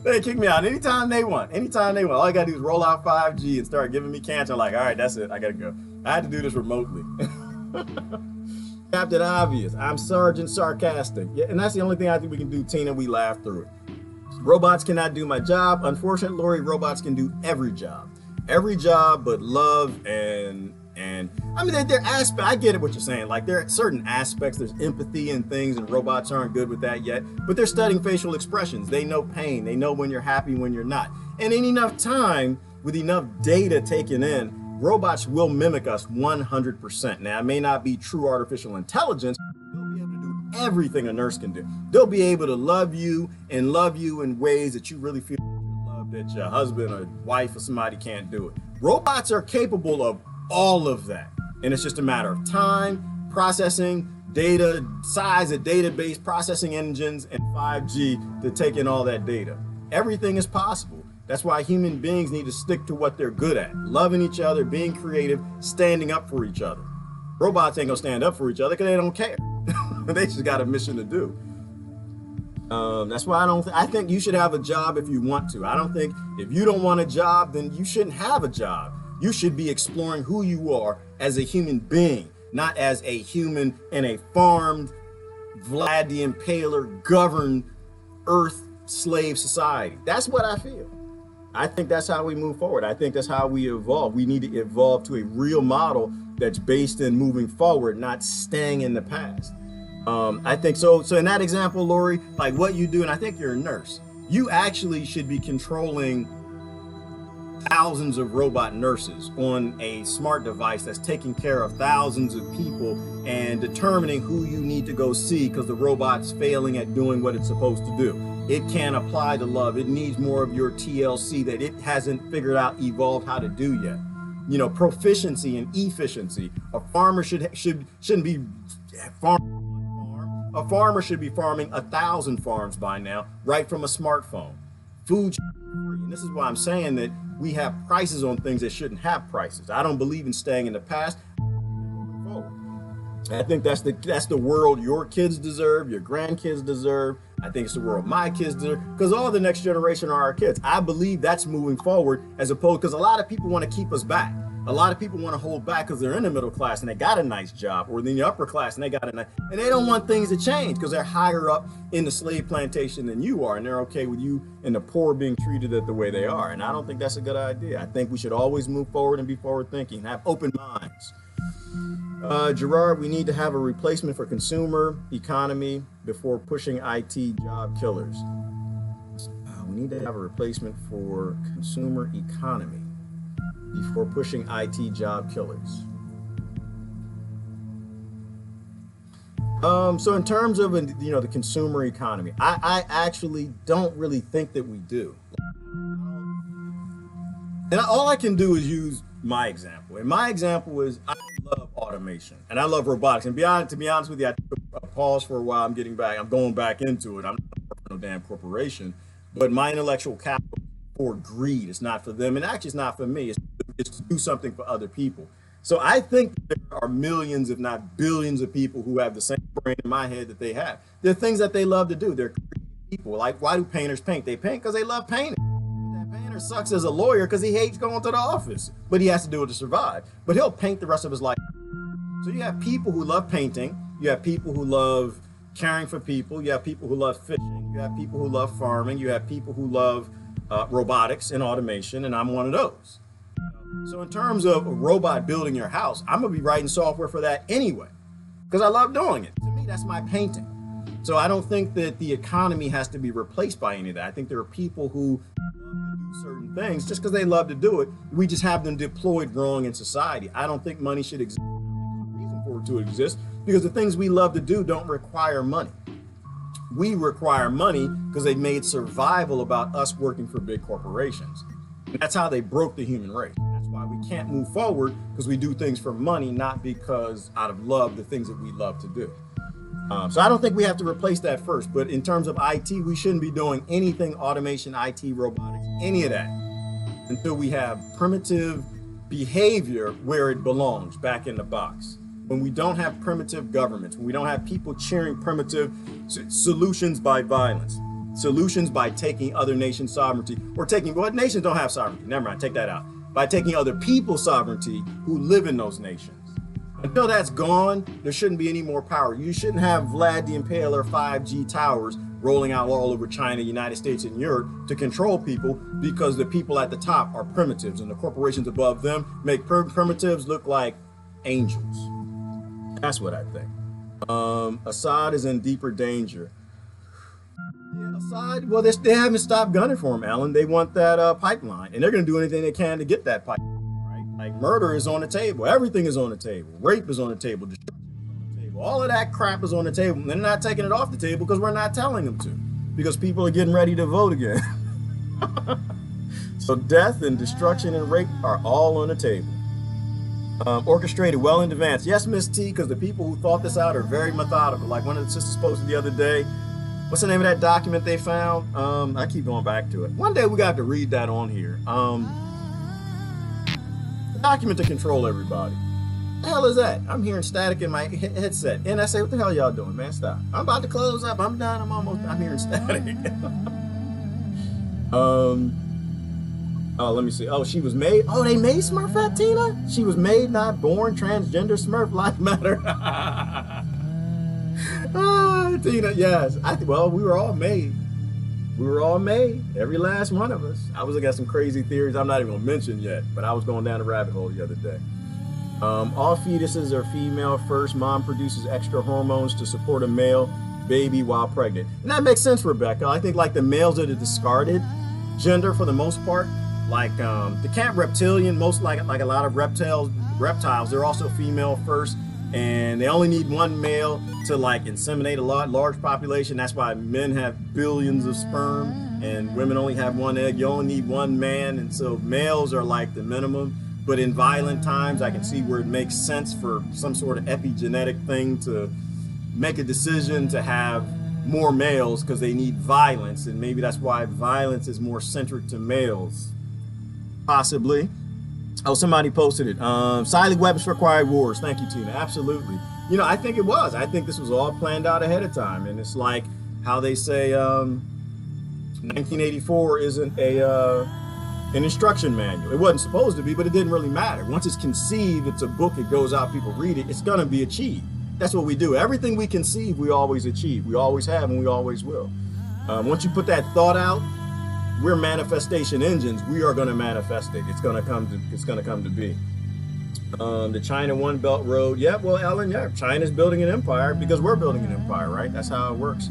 Speaker 1: They can kick me out anytime they want. Anytime they want. All I gotta do is roll out 5G and start giving me cancer. I'm like, all right, that's it. I gotta go. I had to do this remotely. Captain Obvious. I'm Sergeant Sarcastic. Yeah, and that's the only thing I think we can do, Tina. We laugh through it. Robots cannot do my job. Unfortunately, Lori, robots can do every job. Every job but love and I mean, there aspects, I get it what you're saying. Like there are certain aspects, there's empathy and things, and robots aren't good with that yet, but they're studying facial expressions. They know pain. They know when you're happy, when you're not. And in enough time, with enough data taken in, robots will mimic us 100%. Now, it may not be true artificial intelligence. They'll be able to do everything a nurse can do. They'll be able to love you in ways that you really feel like you're loved, that your husband or wife or somebody can't do it. Robots are capable of all of that. And it's just a matter of time, processing, data, size of database, processing engines, and 5G to take in all that data. Everything is possible. That's why human beings need to stick to what they're good at. Loving each other, being creative, standing up for each other. Robots ain't gonna stand up for each other because they don't care. They just got a mission to do. That's why I think you should have a job if you want to. I don't think if you don't want a job, then you shouldn't have a job. You should be exploring who you are as a human being, not as a human in a farmed, Vlad the Impaler governed earth slave society. That's what I feel. I think that's how we move forward. I think that's how we evolve. We need to evolve to a real model that's based in moving forward, not staying in the past. I think so. So in that example, Lori, like what you do, and I think you're a nurse, you actually should be controlling thousands of robot nurses on a smart device that's taking care of thousands of people and determining who you need to go see because the robot's failing at doing what it's supposed to do. It can't apply the love. It needs more of your TLC that it hasn't figured out, evolved how to do yet. You know, proficiency and efficiency. A farmer shouldn't be farming. A farmer should be farming 1,000 farms by now, right from a smartphone. Food should be free. And this is why I'm saying that we have prices on things that shouldn't have prices. I don't believe in staying in the past. I think that's the world your kids deserve, your grandkids deserve. I think it's the world my kids deserve, because all the next generation are our kids. I believe that's moving forward, as opposed, because a lot of people want to keep us back. A lot of people want to hold back because they're in the middle class and they got a nice job, or in the upper class and they got a nice, and they don't want things to change because they're higher up in the slave plantation than you are, and they're okay with you and the poor being treated the way they are. And I don't think that's a good idea. I think we should always move forward and be forward thinking, have open minds. Gerard, we need to have a replacement for consumer economy before pushing IT job killers. We need to have a replacement for consumer economy before pushing IT job killers. So in terms of, the consumer economy, I actually don't really think that we do. And all I can do is use my example. And my example is I love automation and I love robotics. And to be honest with you, I took a pause for a while. I'm going back into it. I'm not no damn corporation, but my intellectual capital is for greed. It's not for them. And actually it's not for me. It's to do something for other people. So I think there are millions, if not billions of people who have the same brain in my head that they have. There are things that they love to do. They're people. Like, why do painters paint? They paint because they love painting. Painter sucks as a lawyer because he hates going to the office, but he has to do it to survive. But he'll paint the rest of his life. So you have people who love painting. You have people who love caring for people. You have people who love fishing. You have people who love farming. You have people who love robotics and automation, and I'm one of those. So in terms of a robot building your house, I'm going to be writing software for that anyway because I love doing it. To me, that's my painting. So I don't think that the economy has to be replaced by any of that. I think there are people who certain things just because they love to do it. We just have them deployed wrong in society. I don't think money should exist. There's a reason for it to exist because the things we love to do don't require money. We require money because they made survival about us working for big corporations. And that's how they broke the human race. That's why we can't move forward because we do things for money, not because out of love, the things that we love to do. So I don't think we have to replace that first, but in terms of IT, we shouldn't be doing anything automation, IT, robotics, any of that until we have primitive behavior where it belongs back in the box. When we don't have primitive governments, when we don't have people cheering primitive solutions by violence, solutions by taking other nations' sovereignty, or nations don't have sovereignty, never mind, take that out, by taking other people's sovereignty who live in those nations. Until that's gone, there shouldn't be any more power. You shouldn't have Vlad the Impaler 5G towers rolling out all over China, United States, and Europe to control people because the people at the top are primitives and the corporations above them make primitives look like angels. That's what I think. Assad is in deeper danger. Yeah, Assad, well, they haven't stopped gunning for him, Alan. They want that pipeline, and they're going to do anything they can to get that pipeline. Like murder is on the table. Everything is on the table. Rape is on the table. Destruction is on the table. All of that crap is on the table. And they're not taking it off the table because we're not telling them to. Because people are getting ready to vote again. So death and destruction and rape are all on the table. Orchestrated well in advance. Yes, Miss T, because the people who thought this out are very methodical. Like one of the sisters posted the other day. What's the name of that document they found? I keep going back to it. One day we got to read that on here. Document to control everybody. What the hell is that? I'm hearing static in my headset. And I say, what the hell y'all doing, man? Stop. I'm about to close up. I'm done. I'm hearing static. Oh, let me see. Oh, she was made. Oh, they made Smurfette, Tina? She was made, not born, transgender Smurf, life matter. Tina, yes. Well, we were all made. We were all made, every last one of us. I was looking at some crazy theories I'm not even gonna mention yet, but I was going down the rabbit hole the other day. All fetuses are female first. Mom produces extra hormones to support a male baby while pregnant. And that makes sense, Rebecca. I think like the males are the discarded gender for the most part. Like the cat reptilian, most like a lot of reptiles, they're also female first. And they only need one male to like inseminate a large population. That's why men have billions of sperm and women only have one egg. You only need one man, and so males are like the minimum. But in violent times, I can see where it makes sense for some sort of epigenetic thing to make a decision to have more males because they need violence, and maybe that's why violence is more centric to males. Possibly. Oh, somebody posted it. Silent weapons for quiet wars. Thank you, Tina. Absolutely. You know, I think it was. I think this was all planned out ahead of time. And it's like how they say 1984 isn't an instruction manual. It wasn't supposed to be, but it didn't really matter. Once it's conceived, it's a book, it goes out, people read it, it's going to be achieved. That's what we do. Everything we conceive, we always achieve. We always have, and we always will. Once you put that thought out, we're manifestation engines. We are going to manifest it. It's going to come to be. The China One Belt Road. Yeah, well, Ellen, yeah, China's building an empire because we're building an empire, right? That's how it works.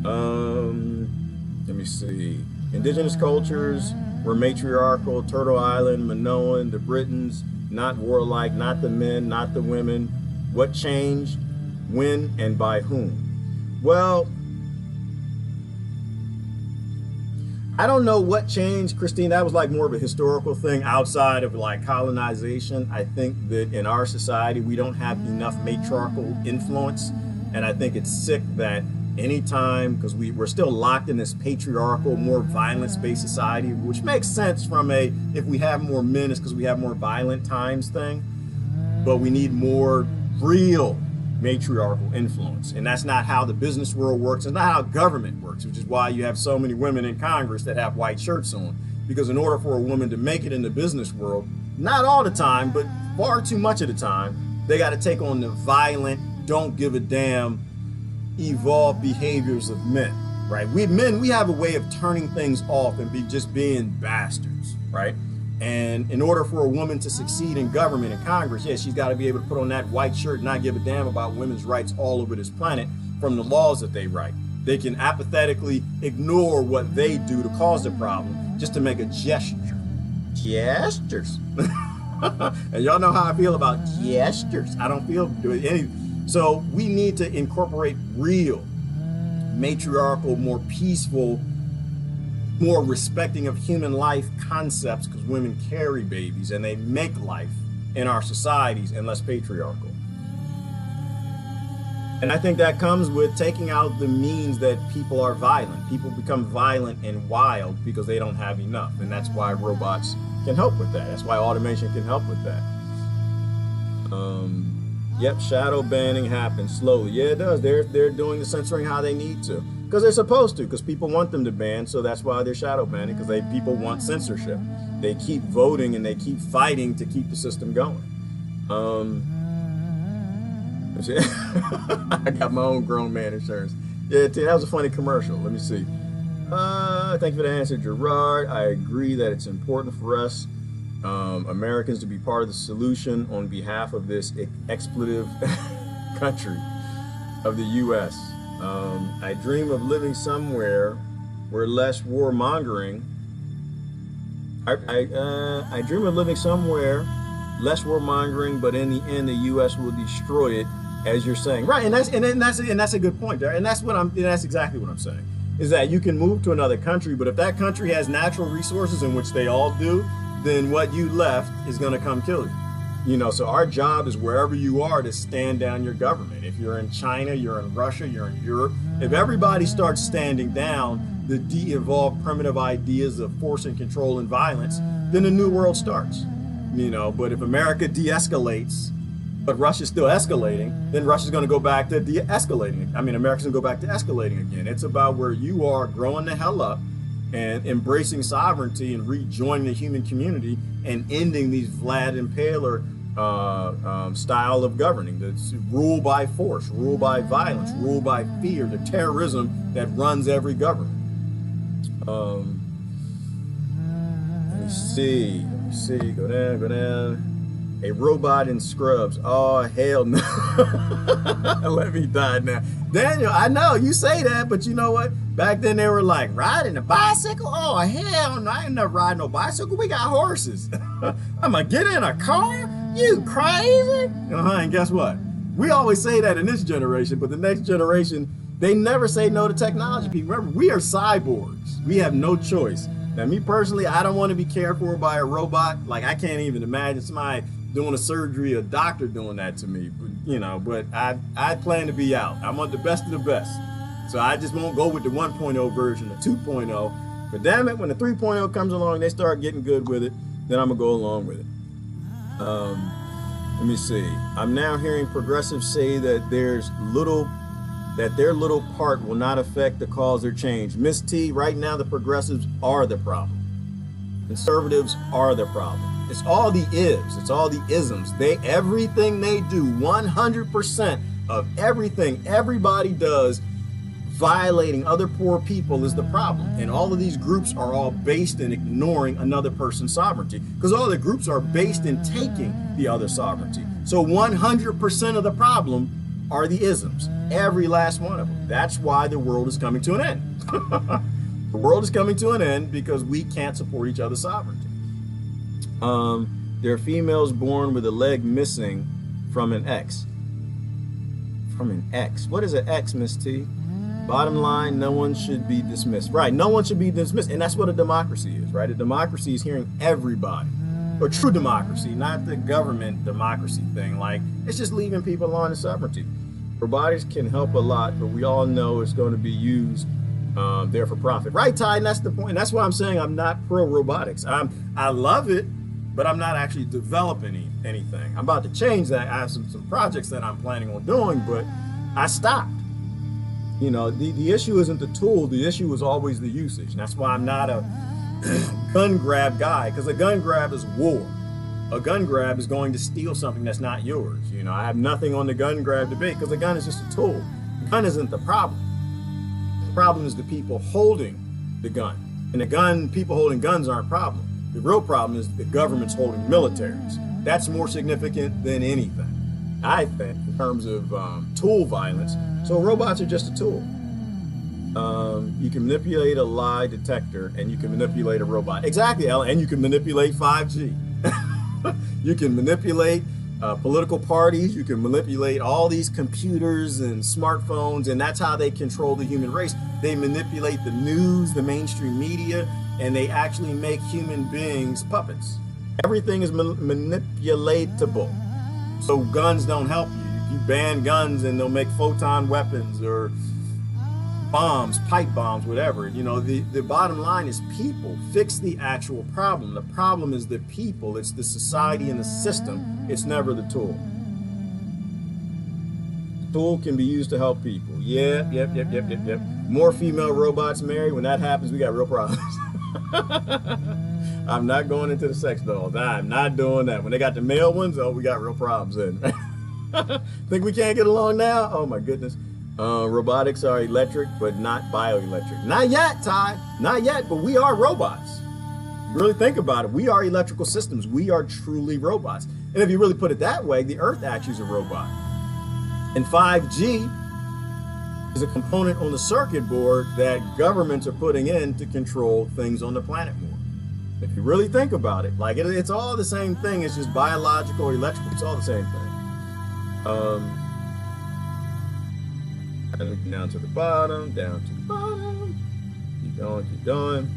Speaker 1: Let me see. Indigenous cultures were matriarchal. Turtle Island, Minoan, the Britons, not warlike, not the men, not the women. What changed? When and by whom? Well, I don't know what changed, Christine. That was like more of a historical thing outside of like colonization. I think that in our society, we don't have enough matriarchal influence. And I think it's sick that anytime, because we're still locked in this patriarchal, more violence-based society, which makes sense from a, if we have more men, it's because we have more violent times thing. But we need more real matriarchal influence. And that's not how the business world works. It's not how government works, which is why you have so many women in Congress that have white shirts on. Because in order for a woman to make it in the business world, not all the time, but far too much of the time, they got to take on the violent, don't give a damn, evolved behaviors of men, right? We men, we have a way of turning things off and just being bastards, right? And in order for a woman to succeed in government and Congress, yes, she's got to be able to put on that white shirt and not give a damn about women's rights all over this planet from the laws that they write. They can apathetically ignore what they do to cause the problem just to make a gesture. Gestures. And y'all know how I feel about gestures. I don't feel any. So we need to incorporate real, matriarchal, more peaceful, more respecting of human life concepts, because women carry babies and they make life in our societies, and less patriarchal. And I think that comes with taking out the means that people are violent. People become violent and wild because they don't have enough. And that's why robots can help with that. That's why automation can help with that. Yep, shadow banning happens slowly. Yeah, it does. They're doing the censoring how they need to. Because they're supposed to, because people want them to ban, so that's why they're shadow banning, because people want censorship. They keep voting and they keep fighting to keep the system going. I got my own grown man insurance. Yeah, that was a funny commercial. Let me see. Thank you for the answer, Gerard. I agree that it's important for us Americans to be part of the solution on behalf of this expletive country of the U.S. I dream of living somewhere where less warmongering. I dream of living somewhere less warmongering, but in the end, the U.S. will destroy it, as you're saying, right? And that's a good point there. And that's exactly what I'm saying. Is that you can move to another country, but if that country has natural resources, in which they all do, then what you left is going to come kill you. You know, so our job is wherever you are to stand down your government. If you're in China, you're in Russia, you're in Europe. If everybody starts standing down the de-evolved primitive ideas of force and control and violence, then the new world starts. You know, but if America de-escalates, but Russia's still escalating, then Russia's going to go back to de-escalating. I mean, America's going to go back to escalating again. It's about where you are growing the hell up and embracing sovereignty and rejoining the human community and ending these Vlad Impaler style of governing. That's rule by force, rule by violence, rule by fear, the terrorism that runs every government. Let me see, go down. A robot in scrubs. Oh, hell no. Let me die now. Daniel, I know you say that, but you know what? Back then they were like, riding a bicycle? Oh, hell no, I ain't never riding no bicycle. We got horses. I'm gonna get in a car? You crazy? And guess what? We always say that in this generation, but the next generation, they never say no to technology. People, remember, we are cyborgs. We have no choice. Now, me personally, I don't want to be cared for by a robot. Like, I can't even imagine somebody doing a surgery, a doctor doing that to me. But, you know, but I plan to be out. I want the best of the best. So I just won't go with the 1.0 version, the 2.0. But damn it, when the 3.0 comes along, they start getting good with it, then I'm going to go along with it. Let me see. I'm now hearing progressives say that their little part will not affect the cause or change. Miss T, right now the progressives are the problem. Conservatives are the problem. It's all the ifs. It's all the isms. Everything they do, 100% of everything everybody does, violating other poor people is the problem. And all of these groups are all based in ignoring another person's sovereignty, because all the groups are based in taking the other sovereignty. So 100% of the problem are the isms, every last one of them. That's why the world is coming to an end. The world is coming to an end because we can't support each other's sovereignty. There are females born with a leg missing from an X. from an X. What is an X, Miss T? Bottom line, no one should be dismissed. Right, no one should be dismissed. And that's what a democracy is, right? A democracy is hearing everybody. Or true democracy, not the government democracy thing. Like, it's just leaving people alone in sovereignty. Robotics can help a lot, but we all know it's going to be used there for profit. Right, Ty? And that's the point. That's why I'm saying I'm not pro-robotics. I love it, but I'm not actually developing anything. I'm about to change that. I have some projects that I'm planning on doing, but I stopped. You know, the issue isn't the tool. The issue is always the usage. And that's why I'm not a gun grab guy, because a gun grab is war. A gun grab is going to steal something that's not yours. You know, I have nothing on the gun grab debate because the gun is just a tool. The gun isn't the problem. The problem is the people holding the gun. And the gun, people holding guns aren't a problem. The real problem is the government's holding militaries. That's more significant than anything, I think, in terms of tool violence. So robots are just a tool. You can manipulate a lie detector and you can manipulate a robot. Exactly, Ella, and you can manipulate 5G. You can manipulate political parties. You can manipulate all these computers and smartphones, and that's how they control the human race. They manipulate the news, the mainstream media, and they actually make human beings puppets. Everything is manipulatable. So guns don't help you. If you ban guns and they'll make photon weapons or bombs, pipe bombs, whatever. You know, the bottom line is people. Fix the actual problem. The problem is the people. It's the society and the system. It's never the tool. The tool can be used to help people. Yep. More female robots married. When that happens, we got real problems. I'm not going into the sex dolls. I'm not doing that. When they got the male ones, oh, we got real problems then. Think we can't get along now? Oh my goodness. Robotics are electric, but not bioelectric. Not yet, Ty. Not yet, but we are robots. You really think about it. We are electrical systems. We are truly robots. And if you really put it that way, the Earth actually is a robot. And 5G is a component on the circuit board that governments are putting in to control things on the planet more. If you really think about it, like it's all the same thing. It's just biological or electrical. It's all the same thing. Down to the bottom, keep going.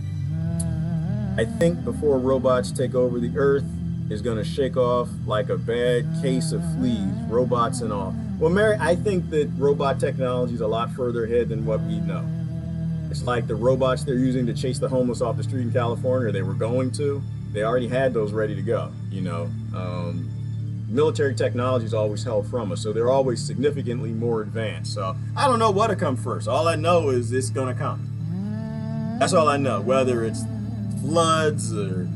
Speaker 1: I think before robots take over the Earth is going to shake off like a bad case of fleas, robots and all. Well, Mary, I think that robot technology is a lot further ahead than what we know. It's like the robots they're using to chase the homeless off the street in California, or they were going to. They already had those ready to go, you know. Military technology is always held from us, so they're always significantly more advanced. So I don't know what'll come first. All I know is it's gonna come. That's all I know. Whether it's floods or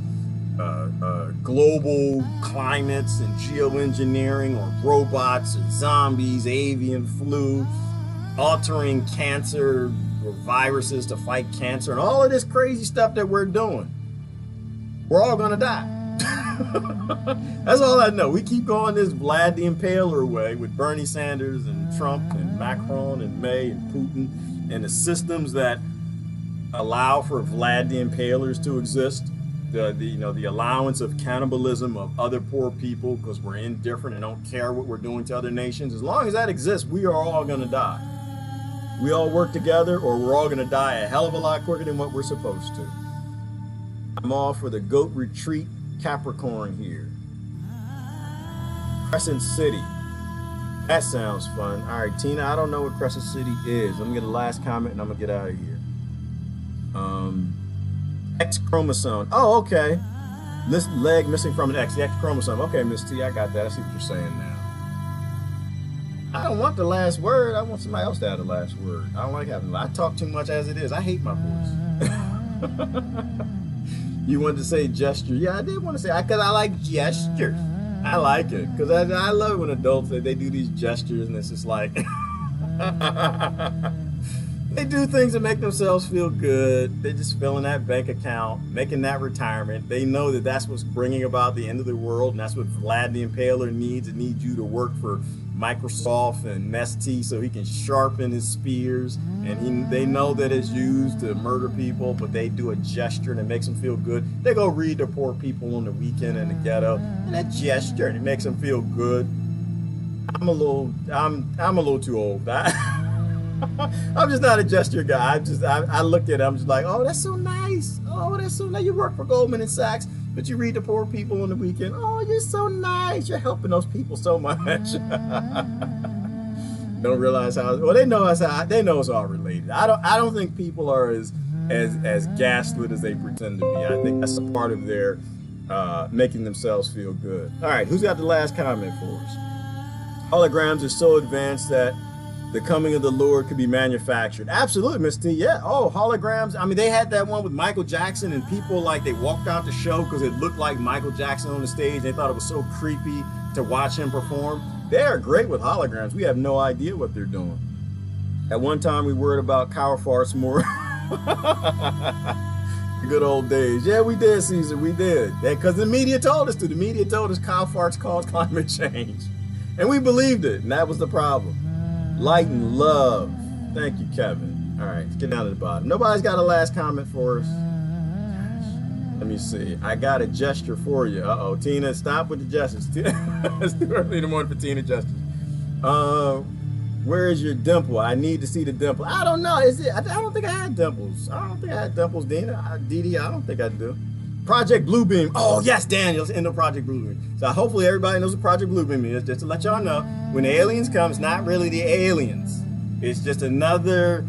Speaker 1: global climates and geoengineering, or robots or zombies, avian flu, altering cancer or viruses to fight cancer, and all of this crazy stuff that we're doing, we're all gonna die. That's all I know. We keep going this Vlad the Impaler way with Bernie Sanders and Trump and Macron and May and Putin and the systems that allow for Vlad the Impalers to exist. The allowance of cannibalism of other poor people because we're indifferent and don't care what we're doing to other nations. As long as that exists, we are all going to die. We all work together, or we're all going to die a hell of a lot quicker than what we're supposed to. I'm all for the goat retreat Capricorn here. Crescent City. That sounds fun. All right, Tina, I don't know what Crescent City is. Let me get a last comment and I'm gonna get out of here. X chromosome. Oh, okay. This leg missing from an X. The X chromosome. Okay, Miss T, I got that. I see what you're saying now. I don't want the last word. I want somebody else to have the last word. I don't like having. I talk too much as it is. I hate my voice. You wanted to say gesture. Yeah, I did want to say, because I like gestures. I like it. Because I love it when adults, they do these gestures and it's just like, they do things to make themselves feel good. They're just filling that bank account, making that retirement. They know that that's what's bringing about the end of the world, and that's what Vlad the Impaler needs. It needs you to work for Microsoft and Nestle so he can sharpen his spears, and they know that it's used to murder people, but they do a gesture and it makes them feel good. They go read to poor people on the weekend in the ghetto, and that gesture, and it makes them feel good. I'm a little too old. I'm just not a gesture guy. I look at it, I'm just like, oh, that's so nice. Oh, that's so nice. You work for Goldman and Sachs, but you read to poor people on the weekend. Oh, you're so nice. You're helping those people so much. Don't realize how, well, they know it's all related. I don't think people are as gaslit as they pretend to be. I think that's a part of their making themselves feel good. All right, who's got the last comment for us? Holograms are so advanced that the coming of the Lord could be manufactured. Absolutely, Miss T. Yeah. Oh, holograms. I mean, they had that one with Michael Jackson, and people, like, they walked out the show because it looked like Michael Jackson on the stage. They thought it was so creepy to watch him perform. They are great with holograms. We have no idea what they're doing. At one time, we worried about cow farts more. Good old days. Yeah, we did, Caesar. We did. Because the media told us to. The media told us cow farts caused climate change. And we believed it, and that was the problem. Light and love. Thank you, Kevin. All right, let's get down to the bottom. Nobody's got a last comment for us. Let me see. I got a gesture for you. Uh-oh, Tina, stop with the gestures. It's too early in the morning for Tina gestures. Where is your dimple? I need to see the dimple. I don't know. I don't think I had dimples. I don't think I had dimples, Dina. Didi, I don't think I do. Project Bluebeam. Oh, yes, Daniel. Let's end on Project Bluebeam. So hopefully everybody knows what Project Bluebeam is. Just to let y'all know, when the aliens come, it's not really the aliens. It's just another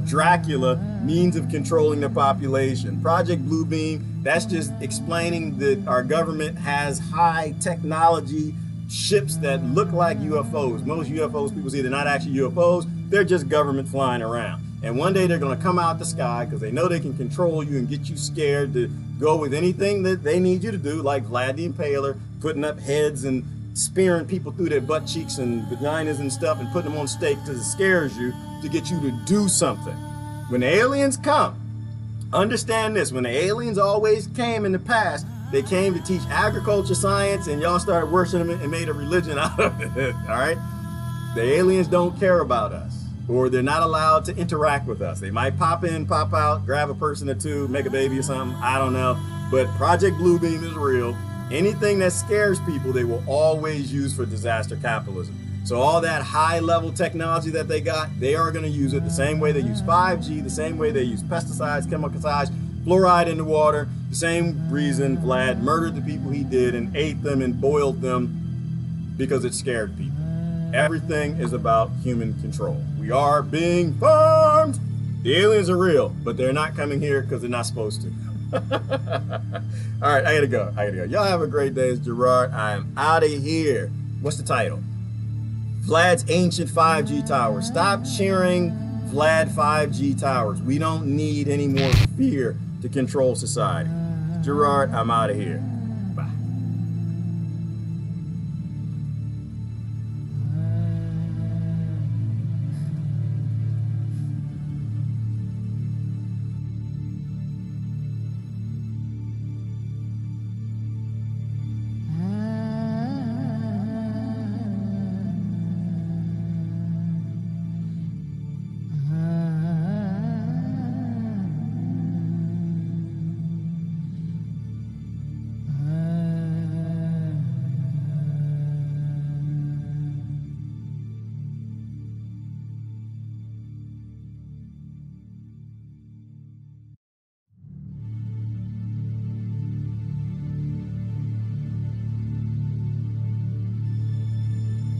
Speaker 1: Dracula means of controlling the population. Project Bluebeam, that's just explaining that our government has high technology ships that look like UFOs. Most UFOs people see, they're not actually UFOs. They're just government flying around. And one day they're going to come out the sky because they know they can control you and get you scared to go with anything that they need you to do, like Vlad the Impaler, putting up heads and spearing people through their butt cheeks and vaginas and stuff and putting them on stake because it scares you to get you to do something. When the aliens come, understand this, when the aliens always came in the past, they came to teach agriculture science, and y'all started worshiping them and made a religion out of it, all right? The aliens don't care about us, or they're not allowed to interact with us. They might pop in, pop out, grab a person or two, make a baby or something, I don't know. But Project Bluebeam is real. Anything that scares people, they will always use for disaster capitalism. So all that high-level technology that they got, they are going to use it the same way they use 5G, the same way they use pesticides, chemicals, fluoride in the water, the same reason Vlad murdered the people he did and ate them and boiled them, because it scared people. Everything is about human control. We are being farmed. The aliens are real, but they're not coming here because they're not supposed to. All right, I gotta go. Y'all have a great day. It's Gerard. I am out of here. What's the title? Vlad's Ancient 5G Towers. Stop cheering Vlad 5G Towers. We don't need any more fear to control society. Gerard, I'm out of here.